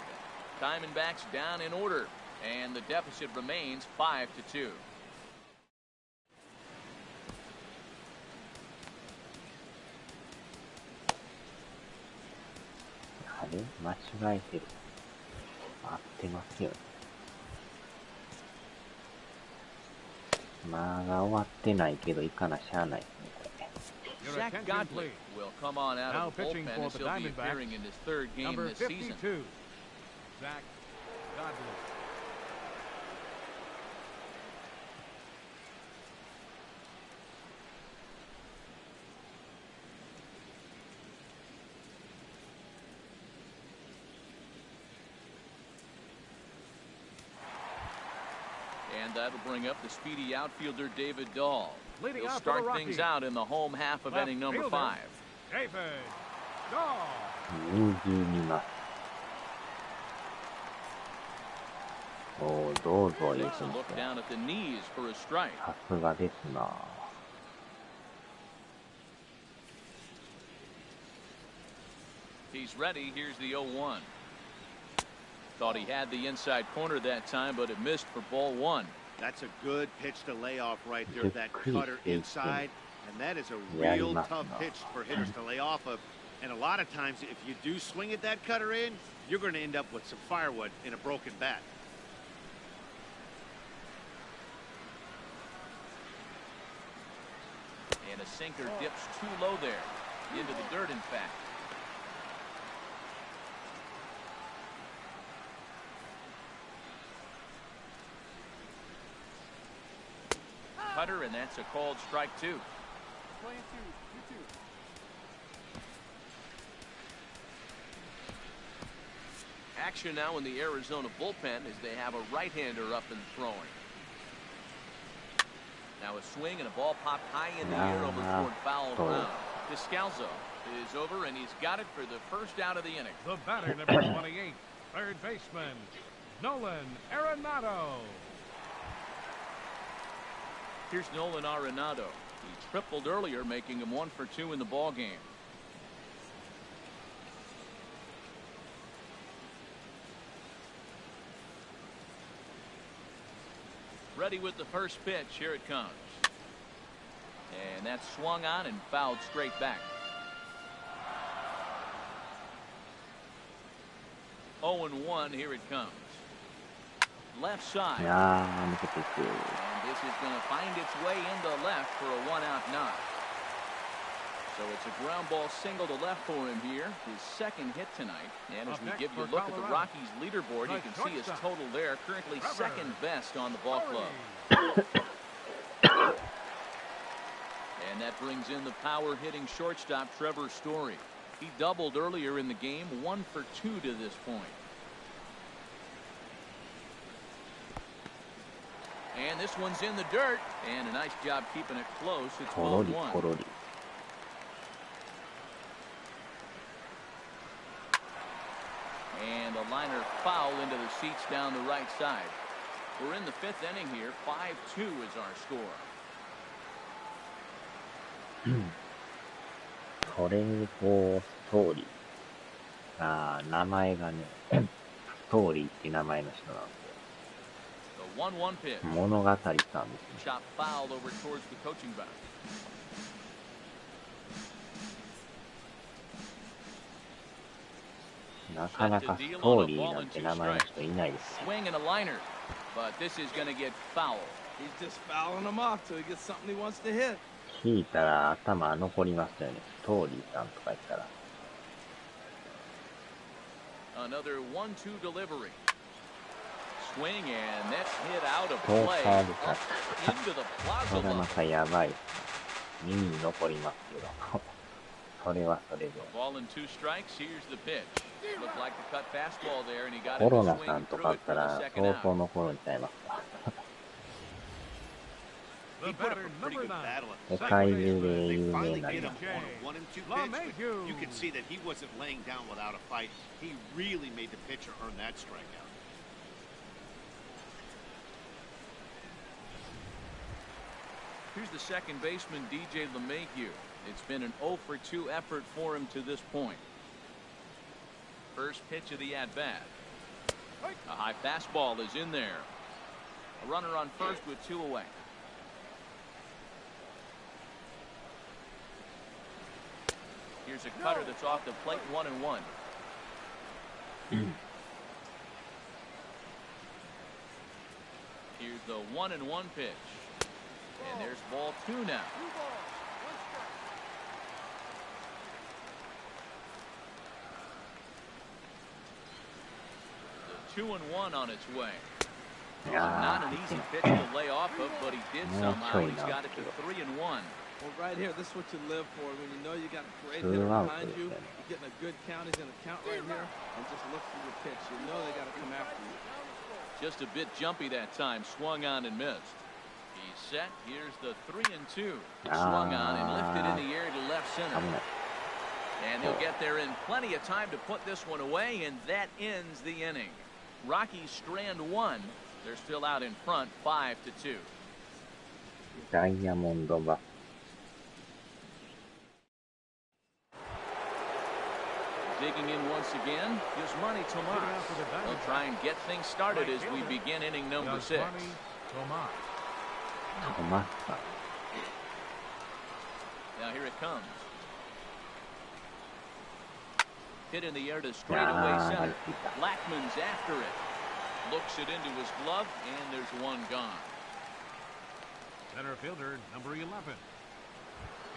A: Diamondbacks down in order, and the deficit remains 5-2.
F: あれ間違えてる。合ってますよね。間が終わってないけど、いかなしゃあないですね、これ。
C: Your
A: Zach
C: attention,
A: Godley
C: please.
A: will come on out
C: Now
A: of the
C: pitching
A: bullpen
C: for
A: as
C: the
A: he'll be
C: Diamondbacks,
A: appearing in his third game
C: number
A: this
C: 52,
A: season.
C: Zach Godley.
A: And that'll bring up the speedy outfielder David Dahl.
C: Leading
A: He'll
C: out for
A: start
C: the
A: things
C: Rockies.
A: out in the home half of
C: Left
A: inning number
C: fielder.
A: 5.
C: David Dahl.
F: 右見ます。おー、どうぞ、いい
A: Takes
F: です
A: a
F: ね。
A: look down at the knees for a strike.
F: さすがですな。
A: He's ready. Here's the 0-1. Thought he had the inside corner that time, but it missed for ball 1.
D: That's a good pitch to lay off right there. That cutter inside. And that is a real tough pitch for hitters to lay off of. And a lot of times, if you do swing at that cutter in, you're going to end up with some firewood in a broken bat.
A: And a sinker dips too low there. Into the dirt, in fact. Cutter, and that's a called strike 2.
E: Playing 2, 2-2.
A: Action now in the Arizona bullpen as they have a right-hander up and throwing. Now a swing and a ball popped high in the air over toward foul ground. Descalzo is over, and he's got it for the first out of the inning.
C: The batter, number 28, third baseman, Nolan Arenado.
A: Here's Nolan Arenado. He tripled earlier, making him 1 for 2 in the ball game. Ready with the first pitch. Here it comes. And that's swung on and fouled straight back. 0-1. Here it comes. Left side.
F: いやー、抜けていく。
A: And this is going to find its way into left for a 1-out knock. So it's a ground ball single to left for him here, his second hit tonight. And as we give you a look at the Rockies leaderboard, you can see his total there, currently second best on the ball club. And that brings in the power hitting shortstop Trevor Story. He doubled earlier in the game, 1 for 2 to this point. And this one's in the dirt, and a nice job keeping it close. It's
F: コロリ
A: 1.
F: コロリ。
A: And a liner foul into the seats down the right side. We're in the 5th inning here. 5-2 is our score.
F: トレンコストーリー。あー、名前がね、ストーリーって名前の人なんで。
A: The 1-1 pitch.
F: 物語さんですね。
A: Shot fouled over towards the coaching box.
F: なかなかストーリーなんて名前の人いないですね。
A: Swing and a liner, but this is going to get fouled.
B: He's just fouling them off till he gets something he wants to hit.
F: 聞いたら頭残りますよね。ストーリーさんとか言ったら。
A: Another 1-2 delivery. Swing, and that's hit out of
F: ストー
A: play
F: カーで
A: up
F: さ、
A: into the
F: そ
A: plaza
F: れま
A: level.
F: たやばい。耳に残りますけど。それはそれで。
A: Ball and 2 strikes. Here's the pitch. Looked like the cut fastball there, and he got
F: コ
A: it
F: ロ
A: to
F: ナさ
A: swing
F: んと
A: through
F: かあ
A: it
F: った
A: for the
F: ら
A: second
F: 相
A: out.
F: 当残るんちゃいますか。
C: The
D: He put up
C: batter,
D: a pretty
C: number
D: good
C: 9,
D: battle.
F: 世界中で
D: They
F: 有名
D: finally
F: な
D: get
F: 人
D: him on a 1-2 pitch, but you could see that he wasn't laying down without a fight. He really made the pitcher earn that strikeout.
A: Here's the second baseman, DJ LeMahieu. It's been an 0 for 2 effort for him to this point. First pitch of the at-bat. A high fastball is in there. A runner on first with 2 away. Here's a cutter that's off the plate, 1-1. Here's the 1-1 pitch. And there's ball 2 now.
E: 2 balls, 1 strike.
A: 2-1 on its way. Not an easy pitch to lay off of, but he did somehow. He's got it to 3-1.
B: Well, right here, this is what you live for. When you know you got a great hitter behind you, you're getting a good count. He's in a count right here, and just look for your pitch. You know they got to come after you.
A: Just a bit jumpy that time. Swung on and missed. He's set. Here's the 3-2. Swung on and lifted in the air to left center. And they'll get there in plenty of time to put this one away, and that ends the inning. Rockies strand one. They're still out in front, 5-2.
F: ダイヤモンドバックス。
A: Digging in once again, Yasmani Tomas. They'll try and get things started as we begin inning number 6. Now here it comes. Hit in the air to straightaway center. Blackman's after it. Looks it into his glove, and there's one gone.
C: Center fielder, number 11,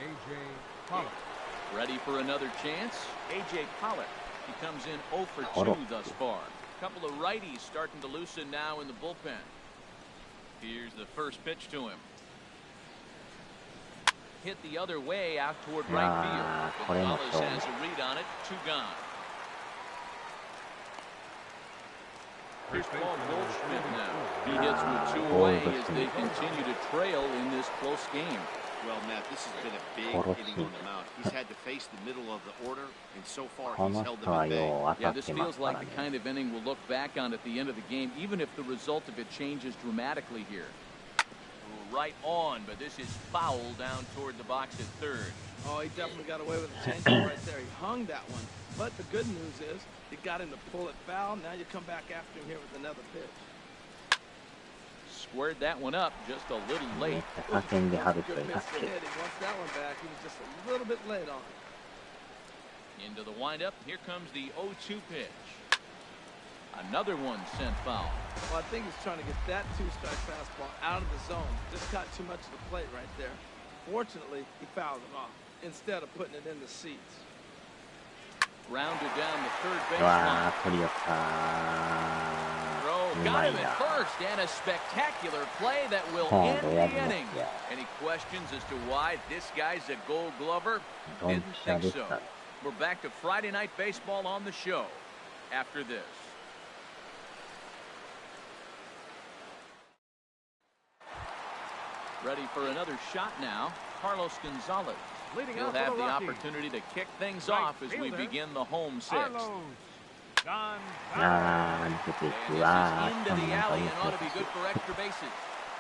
C: A.J. Pollock.
A: Ready for another chance? A.J. Pollock. He comes in 0 for 2 thus far. A couple of righties starting to loosen now in the bullpen. Here's the first pitch to him. Hit the other way out toward right field. Gonzalez has a read on it. 2 gone. Here's Paul Goldschmidt now. He hits with 2 away as they continue to trail in this close game.
D: Well, Matt, this has been a big inning on the mound. He's had to face the middle of the order, and so far he's held them at bay.
A: Yeah, this feels like the kind of inning we'll look back on at the end of the game, even if the result of it changes dramatically here. Right on, but this is foul down toward the box at third.
B: Oh, he definitely got away with a changeup right there. He hung that one. But the good news is he got him to pull it foul. Now you come back after him here with another pitch.
A: Squared that one up just a little late.
B: Good pitch to hit. He wants that one back. He was just a little bit late on it.
A: Into the windup. Here comes the 0-2 pitch. Another one sent foul.
B: Well, I think he's trying to get that 2-strike fastball out of the zone. Just got too much of the plate right there. Fortunately, he fouled it off instead of putting it in the seats.
A: Grounded down the third baseline. Throw got him at first, and a spectacular play that will end the inning. Any questions as to why this guy's a Gold Glover? Didn't think so. We're back to Friday Night Baseball on the show after this. Ready for another shot now. Carlos Gonzalez. He'll have the opportunity to kick things off as we begin the home 6th. And this is into the alley and ought to be good for extra bases.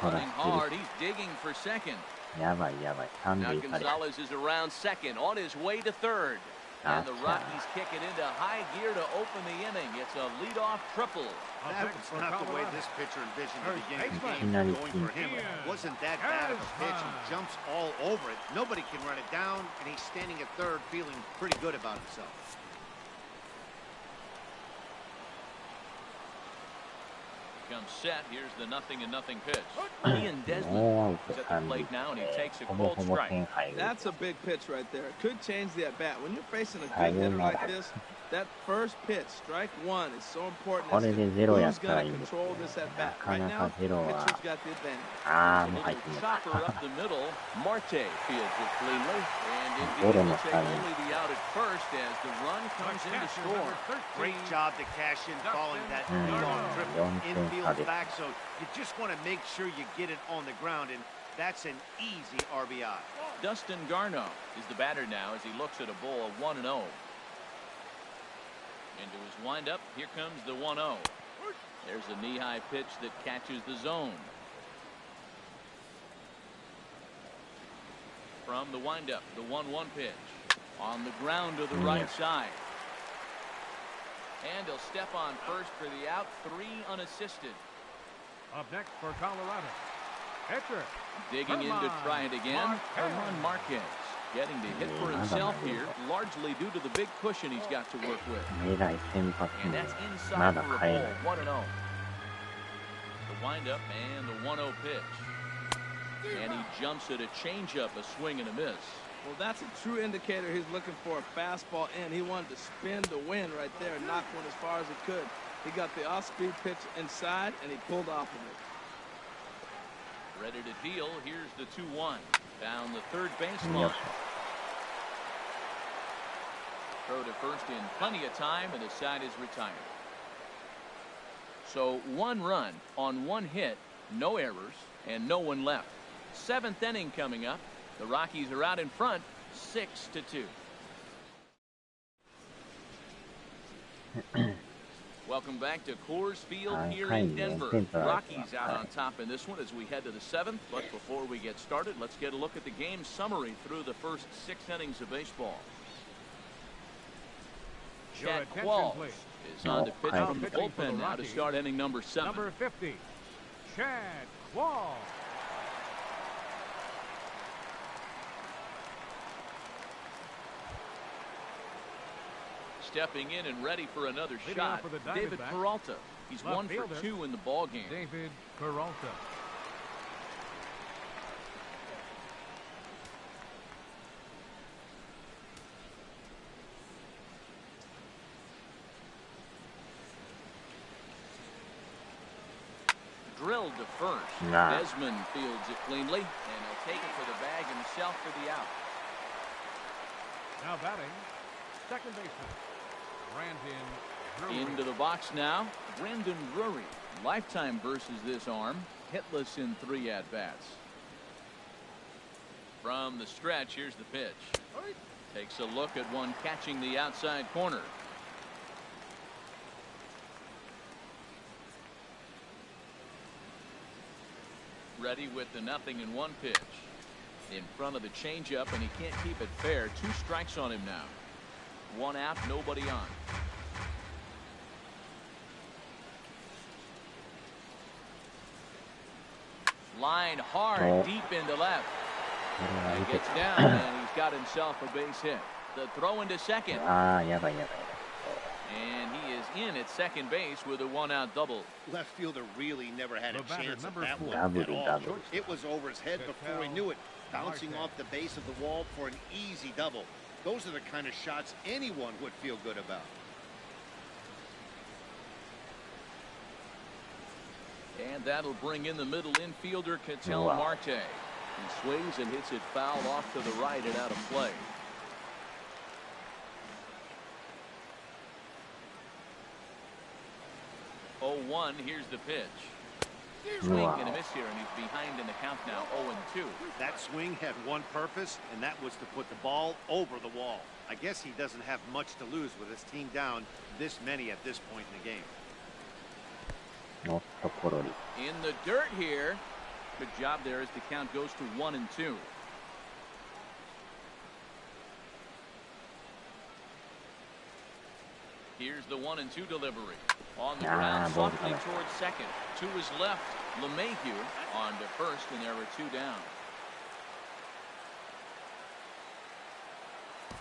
A: Running hard, he's digging for second. Now Gonzalez is around second, on his way to third. And the Rockies kick it into high gear to open the inning. It's a leadoff triple.
D: That was not the way this pitcher envisioned the beginning of the game. Going for him wasn't that bad of a pitch. He jumps all over it. Nobody can run it down, and he's standing at third feeling pretty good about himself.
A: Comes set. Here's the 0-0 pitch. Ian Desmond is at the plate now, and he takes a cold strike.
B: That's a big pitch right there. It could change the at-bat. When you're facing a good hitter like this, that first pitch, strike one, is so important. Who's going to control this at-bat? Right now, pitcher's got the advantage.
A: Chopper up the middle. Marte fields it cleanly. And indeed, will take only the out at first as the run comes in to score.
D: Great job to cash in following that leadoff triple. Infield back, so you just want to make sure you get it on the ground, and that's an easy RBI.
A: Dustin Garneau is the batter now as he looks at a ball of 1-0. Into his windup, here comes the 1-0. There's a knee-high pitch that catches the zone. From the windup, the 1-1 pitch. On the ground to the right side. And he'll step on first for the out, 3 unassisted.
C: Up next for Colorado, pitcher.
A: Digging in to try it again, Herman Marquez. Getting the hit for himself here, largely due to the big cushion he's got to work with. And that's inside for a ball, 1-0. The windup and the 1-0 pitch. And he jumps at a changeup, a swing and a miss.
B: Well, that's a true indicator he's looking for a fastball in. He wanted to spin to win right there and knock one as far as he could. He got the off-speed pitch inside, and he pulled off of it.
A: Ready to deal. Here's the 2-1. Down the third baseline. Throw to first in plenty of time, and the side is retired. So 1 run on 1 hit, no errors, and no one left. 7th inning coming up. The Rockies are out in front, 6-2. Welcome back to Coors Field here in Denver. Rockies out on top in this one as we head to the 7th. But before we get started, let's get a look at the game summary through the first 6 innings of baseball. Chad Qualls is on to pitch from the bullpen now to start inning number 7.
C: Number 50, Chad Qualls.
A: Stepping in and ready for another shot, David Peralta. He's 1 for 2 in the ball game.
C: David Peralta.
A: Drilled to first. Desmond fields it cleanly, and he'll take it for the bag himself for the out.
C: Now batting, second baseman, Brandon Drury.
A: Into the box now, Brandon Drury. Lifetime versus this arm, hitless in 3 at-bats. From the stretch, here's the pitch. Takes a look at one catching the outside corner. Ready with the 0-1 pitch. In front of the changeup, and he can't keep it fair. 2 strikes on him now. 1 out, nobody on. Line hard, deep into left. And gets down, and he's got himself a base hit. The throw into second. And he is in at second base with a 1-out double.
D: Left fielder really never had a chance at that one at all. It was over his head before he knew it, bouncing off the base of the wall for an easy double. Those are the kind of shots anyone would feel good about.
A: And that'll bring in the middle infielder, Ketel Marte. He swings and hits it foul off to the right and out of play. Oh, 1, here's the pitch. Swing and a miss here, and he's behind in the count now, 0-2.
D: That swing had one purpose, and that was to put the ball over the wall. I guess he doesn't have much to lose with his team down this many at this point in the game.
A: In the dirt here. Good job there as the count goes to 1-2. Here's the 1-2 delivery. On the ground, softly towards second. To his left, LeMahieu on to first, and there are 2 down.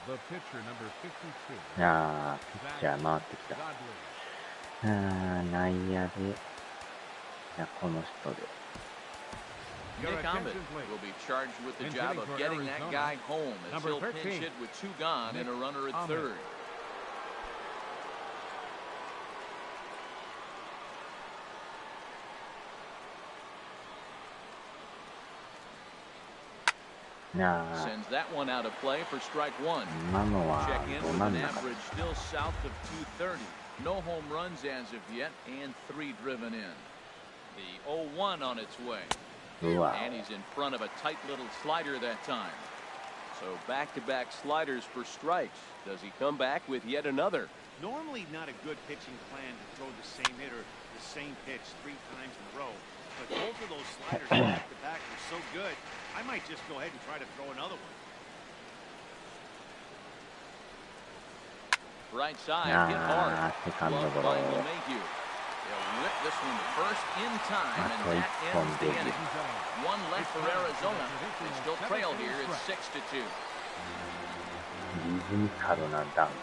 C: The pitcher, number 52.
F: ピッチャー回ってきた。内野で、この人で。
A: Nick Ahmed will be charged with the job of getting that guy home as he'll pinch hit with 2 gone and a runner at third. Sends that one out of play for strike 1. Check in with an average still south of 230. No home runs as of yet, and 3 driven in. The 0-1 on its way. And he's in front of a tight little slider that time. So back-to-back sliders for strikes. Does he come back with yet another?
D: Normally not a good pitching plan to throw the same hitter the same pitch 3 times in a row. But both of those sliders back-to-back were so good, I might just go ahead and try to throw another one.
A: Right side, hit hard. Gloved by LeMahieu. They'll whip this one to first in time, and that ends the inning. 1 left for Arizona. They still trail here at 6-2.
F: リズミカルなダンク。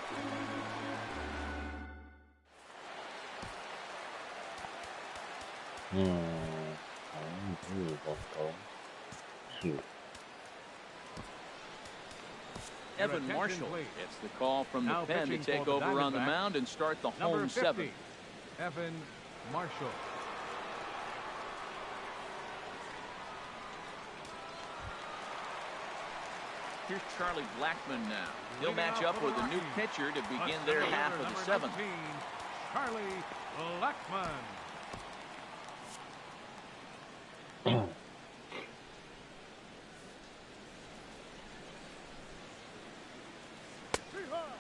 F: 35と9。
A: Evan Marshall gets the call from the pen to take over on the mound and start the home 7th.
C: Evan Marshall.
A: Here's Charlie Blackmon now. He'll match up with a new pitcher to begin their half of the seventh.
C: Charlie Blackmon.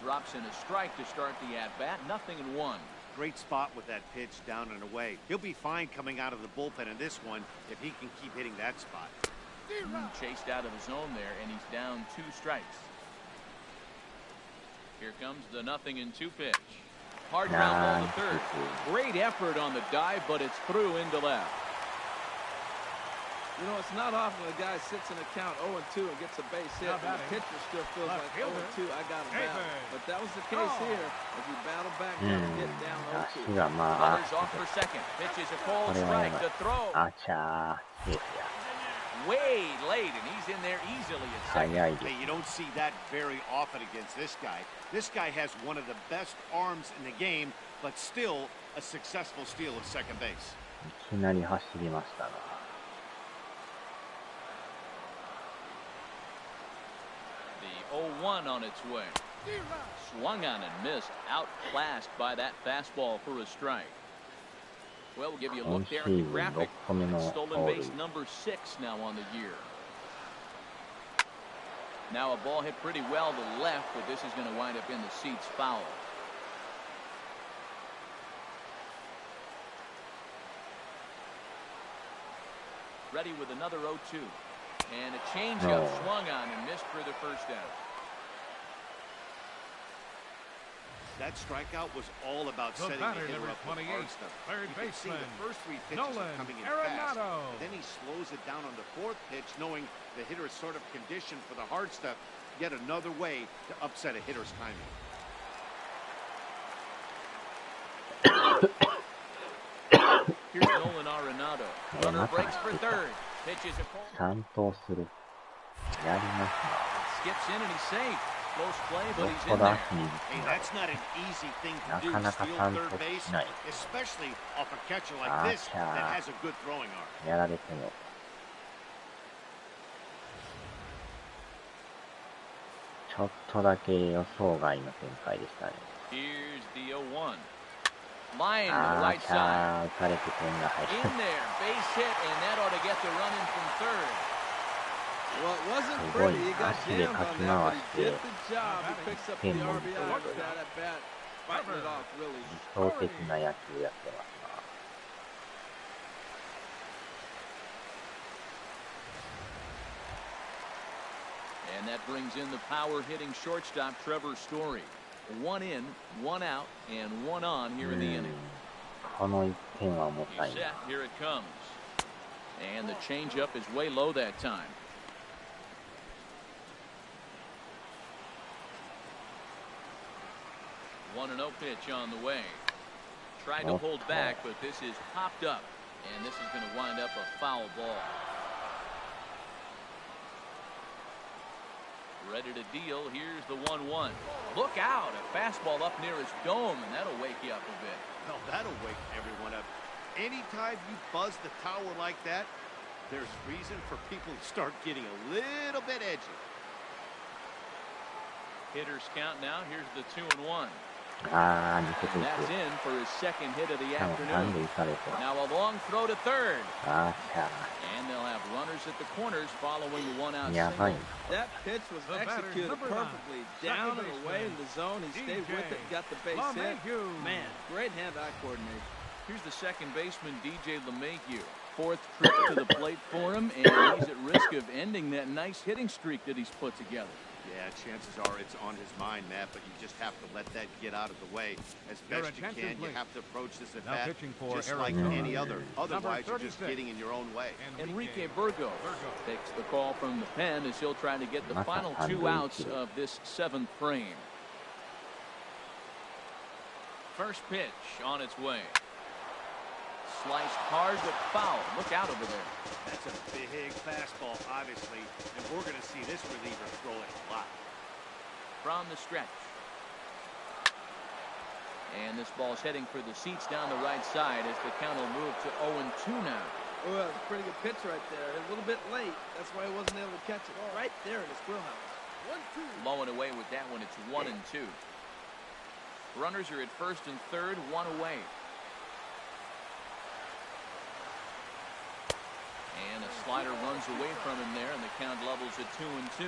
A: Drops in a strike to start the at-bat. 0-1.
D: Great spot with that pitch down and away. He'll be fine coming out of the bullpen in this one if he can keep hitting that spot.
A: Chased out of his zone there, and he's down 2 strikes. Here comes the 0-2 pitch. Hard ground ball to third. Great effort on the dive, but it's through into left.
B: You know, it's not often a guy sits in a count 0-2 and gets a base hit, and the pitcher still feels like 0-2, I got him out. But that was the case here. If you battle back down and get down 0-2.
A: Runners off for second. Pitches a cold strike to throw. Way late, and he's in there easily at second.
D: Hey, you don't see that very often against this guy. This guy has one of the best arms in the game, but still a successful steal of second base.
F: いきなり走りましたな。
A: The 0-1 on its way. Swung on and missed. Outclassed by that fastball for a strike. Well, we'll give you a look there at the graphic. Stolen base number 6 now on the year. Now a ball hit pretty well to left, but this is going to wind up in the seats foul. Ready with another 0-2. And a changeup swung on and missed for the first out.
D: That strikeout was all about setting the hitter up with hard stuff.
C: Third baseman,
D: the first 3 pitches are coming in fast. Then he slows it down on the 4th pitch, knowing the hitter is sort of conditioned for the hard stuff. Yet another way to upset a hitter's timing.
A: Here's Nolan Arenado. Runner breaks for third. Pitches a call. Skips in and he's safe. Close play, but he's in there.
D: Hey, that's not an easy thing to do, steal third base, especially off a catcher like this that has a good throwing arm.
A: Here's the 0-1. Line to the right side. In there, base hit, and that ought to get the run in from third.
B: Well, it wasn't pretty. He got jammed on that, but he did the job. He picks up the RBI with that at bat, fighting it off really.
A: And that brings in the power-hitting shortstop Trevor Story. 1 in, 1 out, and 1 on here in the inning. He's set. Here it comes. And the changeup is way low that time. 1-0 pitch on the way. Tried to hold back, but this is popped up, and this is going to wind up a foul ball. Ready to deal. Here's the 1-1. Look out. A fastball up near his dome, and that'll wake you up a bit.
D: Well, that'll wake everyone up. Anytime you buzz the tower like that, there's reason for people to start getting a little bit edgy.
A: Hitters count now. Here's the 2-1. And that's in for his second hit of the afternoon. Now a long throw to third. And they'll have runners at the corners following the 1-out single.
B: That pitch was executed perfectly. Down and away in the zone. He stayed with it, got the base hit. Man, great hand-eye coordination.
A: Here's the second baseman, DJ LeMahieu. 4th trip to the plate for him, and he's at risk of ending that nice hitting streak that he's put together.
D: Yeah, chances are it's on his mind, Matt, but you just have to let that get out of the way as best you can. You have to approach this at bat just like any other. Otherwise, you're just getting in your own way.
A: Enrique Burgos takes the call from the pen as he'll try to get the final 2 outs of this 7th frame. First pitch on its way. Sliced hard but foul. Look out over there.
D: That's a big fastball, obviously, and we're going to see this reliever throw it a lot.
A: From the stretch. And this ball's heading for the seats down the right side as the count will move to 0-2 now.
B: Oh, that's a pretty good pitch right there. A little bit late. That's why he wasn't able to catch it. Right there in his wheelhouse.
E: 1-2.
A: Low and away with that one. It's 1-2. Runners are at first and third, one away. And a slider runs away from him there, and the count levels at 2-2.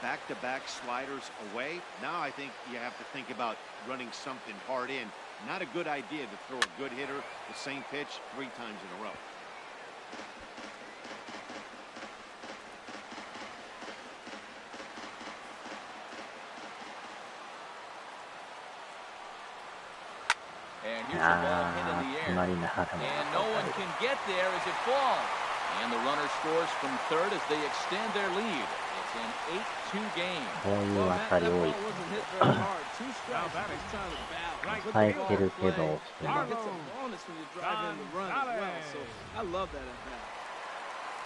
D: Back-to-back sliders away. Now I think you have to think about running something hard in. Not a good idea to throw a good hitter the same pitch 3 times in a row.
A: And here's a ball hit in the air. And no one can get there as it falls. And the runner scores from third as they extend their lead. It's an 8-2 game.
B: Well, that ball wasn't hit very hard. 2 strikes. He's trying to battle. But the ball play, it's a bonus when you drive in the run as well. So I love that at bat.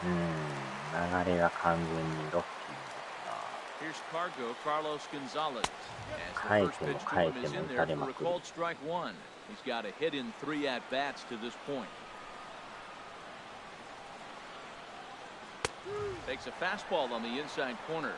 F: 流れが完全にロッキー
A: Here's Cargo, Carlos Gonzalez. As the first pitch to him is in there for a called strike 1. He's got a hit in 3 at-bats to this point. Takes a fastball on the inside corner.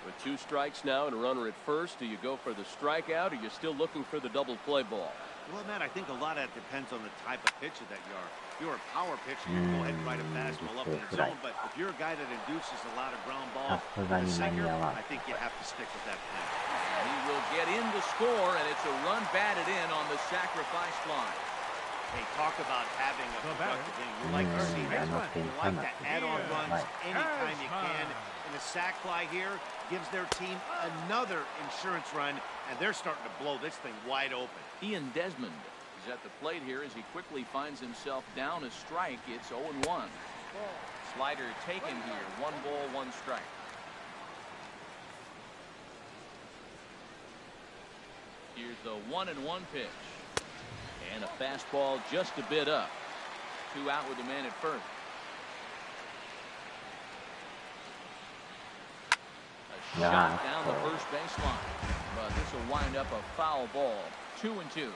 A: With 2 strikes now and a runner at first, do you go for the strikeout or are you still looking for the double play ball?
D: Well, Matt, I think a lot of that depends on the type of pitcher that you are. If you're a power pitcher, you go ahead and ride a fastball up in the zone. But if you're a guy that induces a lot of ground balls, a sinker, I think you have to stick with that plan.
A: And he will get in to score, and it's a run batted in on the sacrifice fly.
D: Hey, talk about having a productive inning. You like to see that. You like to add on runs anytime you can. And the sac fly here gives their team another insurance run, and they're starting to blow this thing wide open.
A: Ian Desmond is at the plate here as he quickly finds himself down a strike. It's 0-1. Slider taken here. 1 ball, 1 strike. Here's the 1-1 pitch. And a fastball just a bit up. 2 out with the man at first. A shot down the first baseline. But this will wind up a foul ball. 2-2.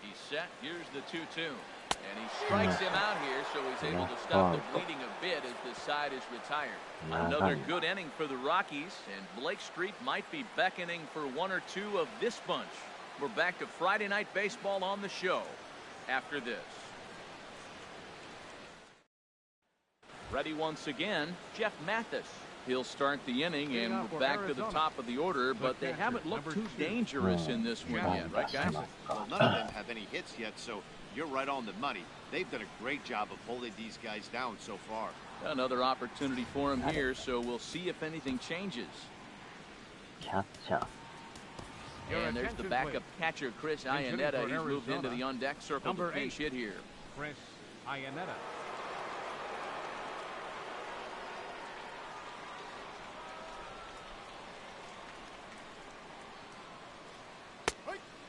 A: He's set. Here's the 2-2. And he strikes him out here, so he's able to stop the bleeding a bit as the side is retired. Another good inning for the Rockies, and Blake Street might be beckoning for 1 or 2 of this bunch. We're back to Friday Night Baseball on the show after this. Ready once again, Jeff Mathis. He'll start the inning, and we're back to the top of the order, but they haven't looked too dangerous in this one yet, right, guys?
D: Well, none of them have any hits yet, so you're right on the money. They've done a great job of holding these guys down so far.
A: Another opportunity for him here, so we'll see if anything changes.
F: Catcher.
A: And there's the backup catcher, Chris Iannetta. He's moved into the on-deck circle to pinch hit here.
C: Chris Iannetta.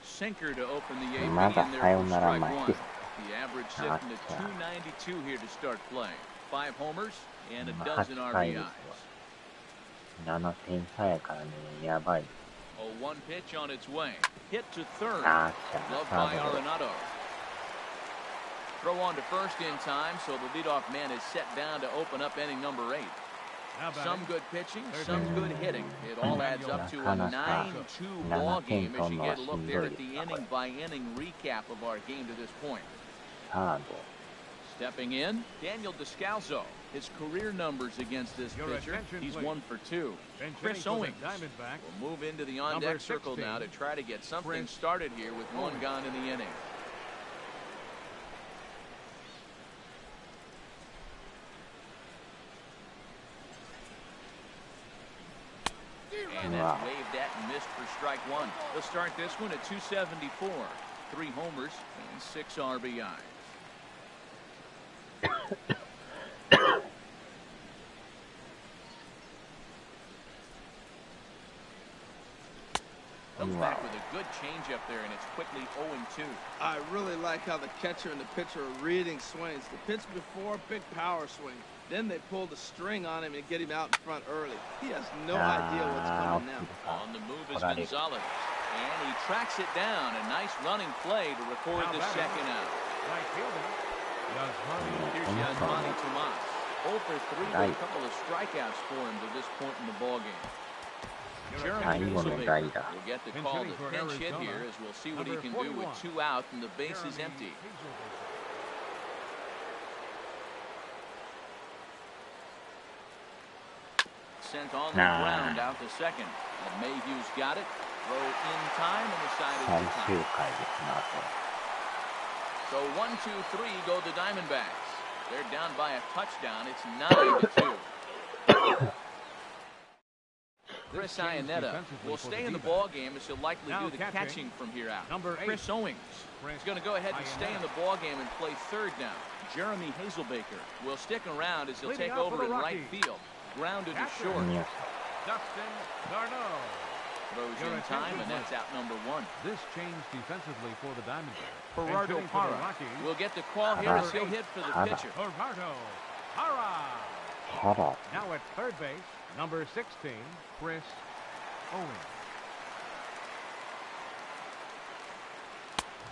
A: Sinker to open the eighth inning there for strike 1. The average sitting at 292 here to start play. 5 homers and a dozen RBIs.
F: 7点差やからね、やばい。
A: 0-1 pitch on its way. Hit to third. Gloved by Arenado. Throw on to first in time, so the leadoff man is set down to open up inning number 8. Some good pitching, some good hitting. It all adds up to a 9-2 ball game as you get a look there at the inning-by-inning recap of our game to this point. Stepping in, Daniel Descalzo. His career numbers against this pitcher, he's 1 for 2. Chris Owings will move into the on-deck circle now to try to get something started here with 1 gone in the inning. And that's waved at and missed for strike 1. They'll start this one at 274. 3 homers and 6 RBIs. Comes back with a good changeup there, and it's quickly 0-2.
B: I really like how the catcher and the pitcher are reading swings. The pitch before, big power swing. Then they pull the string on him and get him out in front early. He has no idea what's coming now.
A: On the move is Gonzalez. And he tracks it down. A nice running play to record the second out.
C: Right fielding.
A: Here's Yasmani Tomas. 0 for 3 with a couple of strikeouts for him to this point in the ballgame. Jeremy Hazelbaker will get the call to pinch hit here as we'll see what he can do with 2 out and the base is empty. Sent on the ground out to second. And Mayhew's got it. Throw in time and the side is retired. So 1, 2, 3 go the Diamondbacks. They're down by a touchdown. It's 9-2. Chris Iannetta will stay in the ball game as he'll likely do the catching from here out. Chris Owings is going to go ahead and stay in the ball game and play third down. Jeremy Hazelbaker will stick around as he'll take over in right field. Grounded to short.
C: Dustin Garneau.
A: Throws in time, and that's out number 1.
C: This changed defensively for the Diamondbacks.
A: Gerardo Parra will get the call here as he'll hit for the pitcher.
C: Gerardo Parra. Now at third base, number 16, Chris Owings.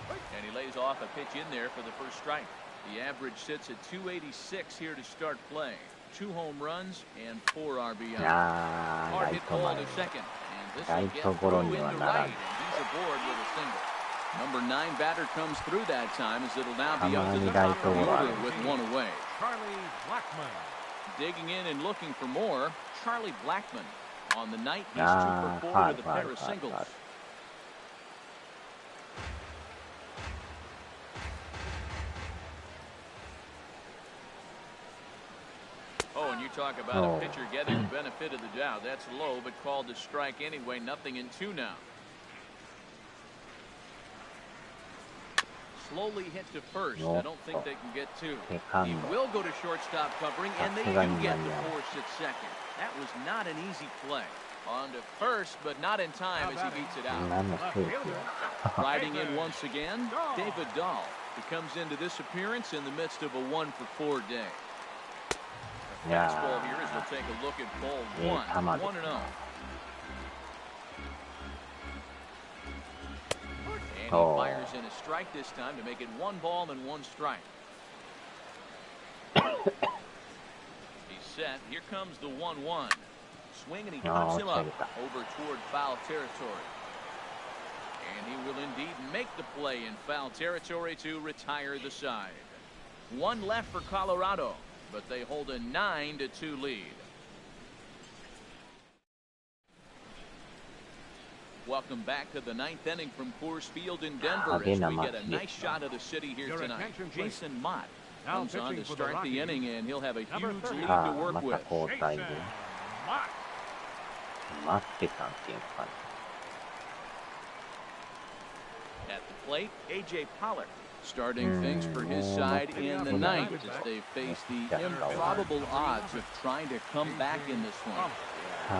A: And he lays off a pitch in there for the first strike. The average sits at 286 here to start play. 2 home runs and 4 RBI. Hard hit ball to second. And this will get through into right. And he's aboard with a single. Number 9 batter comes through that time as it'll now be up to the top of the order with 1 away.
C: Charlie Blackmon.
A: Digging in and looking for more, Charlie Blackmon. On the night, he's 2 for 4 with a pair of singles. Oh, and you talk about a pitcher getting the benefit of the doubt. That's low, but called to strike anyway. 0-2 now. Slowly hit to first. I don't think they can get 2. He will go to shortstop covering, and they do get the force at second. That was not an easy play. On to first, but not in time as he beats it out. Riding in once again, David Dahl. He comes into this appearance in the midst of a 1 for 4 day. Fastball here as we'll take a look at ball 1. 1-0. And he fires in a strike this time to make it 1 ball and 1 strike. He's set. Here comes the 1-1. Swing and he pops him up over toward foul territory. And he will indeed make the play in foul territory to retire the side. 1 left for Colorado, but they hold a 9-2 lead. Welcome back to the 9th inning from Coors Field in Denver as we get a nice shot of the city here tonight. Jason Mott comes on to start the inning, and he'll have a huge lead to work with. At the plate, A.J. Pollock starting things for his side in the 9th as they face the improbable odds of trying to come back in this one.
D: These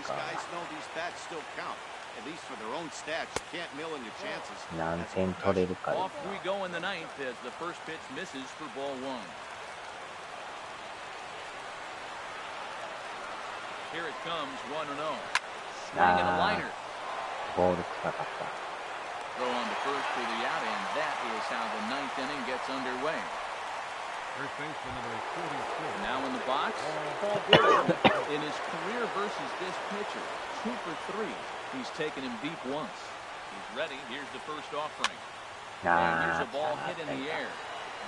D: guys know these bats still count. At least for their own stats, you can't mill in your chances.
A: Off we go in the 9th as the first pitch misses for ball 1. Here it comes, 1-0. Swing and a liner. Throw on to first for the out, and that is how the 9th inning gets underway.
C: First baseman number 44.
A: Now in the box, Paul Goldschmidt. In his career versus this pitcher, 2 for 3. He's taken him deep once. He's ready. Here's the first offering. And here's a ball hit in the air.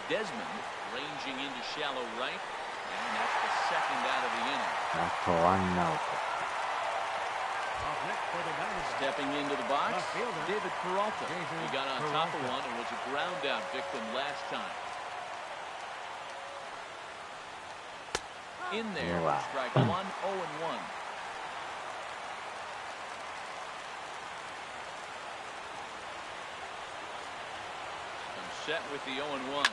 A: Desmond ranging into shallow right, and that's the second out of the inning. Stepping into the box, David Peralta. He got on top of one and was a ground out victim last time. In there, strike 1, 0-1. Set with the 0-1.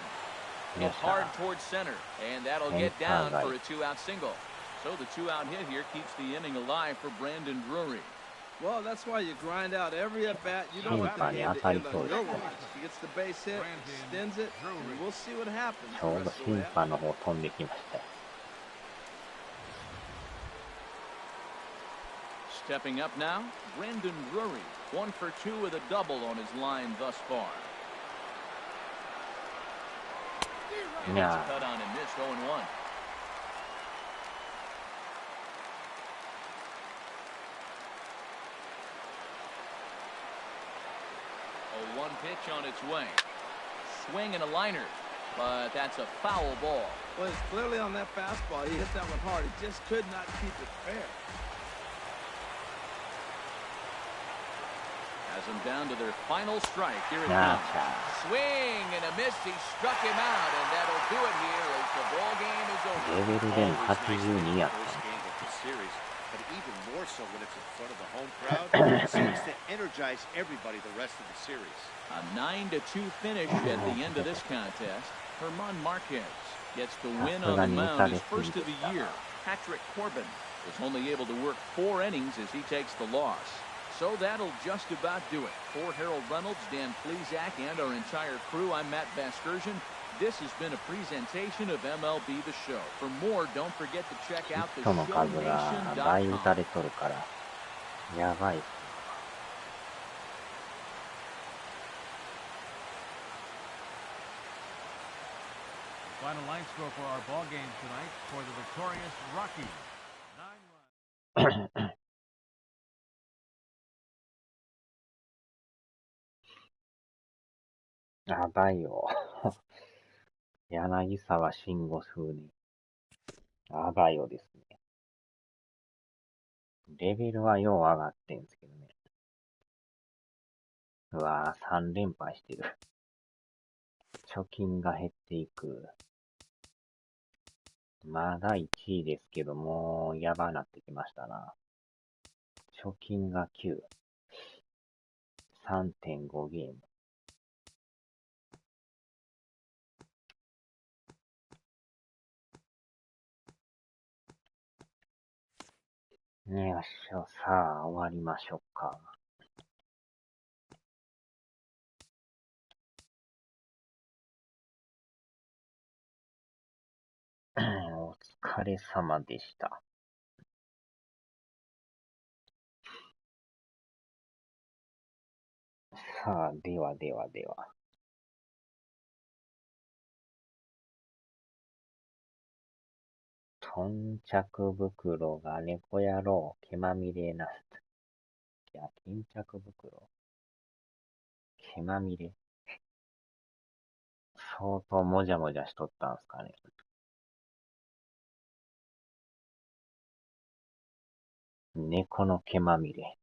A: Hit hard towards center, and that'll get down for a 2-out single. So the 2-out hit here keeps the inning alive for Brandon Drury.
B: Well, that's why you grind out every at-bat. You don't want the game to end on your watch. He gets the base hit, extends it, and we'll see what happens.
A: Stepping up now, Brendan Drury, 1 for 2 with a double on his line thus far.
F: Yeah.
A: Cut on and missed 0-1. A 1 pitch on its way. Swing and a liner, but that's a foul ball.
B: Well, it's clearly on that fastball. He hit that one hard. He just could not keep it fair.
A: Has them down to their final strike. Here it comes. Swing and a miss. He struck him out, and that'll do it here as the ball game is over.
F: レベルでも82やった。
D: First game of the series, but even more so when it's in front of the home crowd, it seems to energize everybody the rest of the series.
A: A 9-2 finish at the end of this contest. Herman Marquez gets the win on the mound, his first of the year. Patrick Corbin was only able to work 4 innings as he takes the loss. So that'll just about do it. For Harold Reynolds, Dan Plesac, and our entire crew, I'm Matt Vasgersian. This has been a presentation of MLB The Show. For more, don't forget to check out the
F: 人の数が倍打たれ
A: shownation.com.
F: とるから、やばいっす。
C: Final line score for our ball game tonight for the victorious Rockies. 9 runs.
F: やばいよ。柳沢慎吾風に。やばいよですね。レベルはよう上がってんすけどね。うわぁ、3連敗してる。貯金が減っていく。まだ1位ですけども、やばなってきましたな。貯金が9。3.5 ゲーム。よっしゃ、さあ、終わりましょうか。お疲れ様でした。さあ、では。巾着袋が猫野郎、毛まみれなんだ。いや、巾着袋毛まみれ相当もじゃもじゃしとったんすかね。猫の毛まみれ。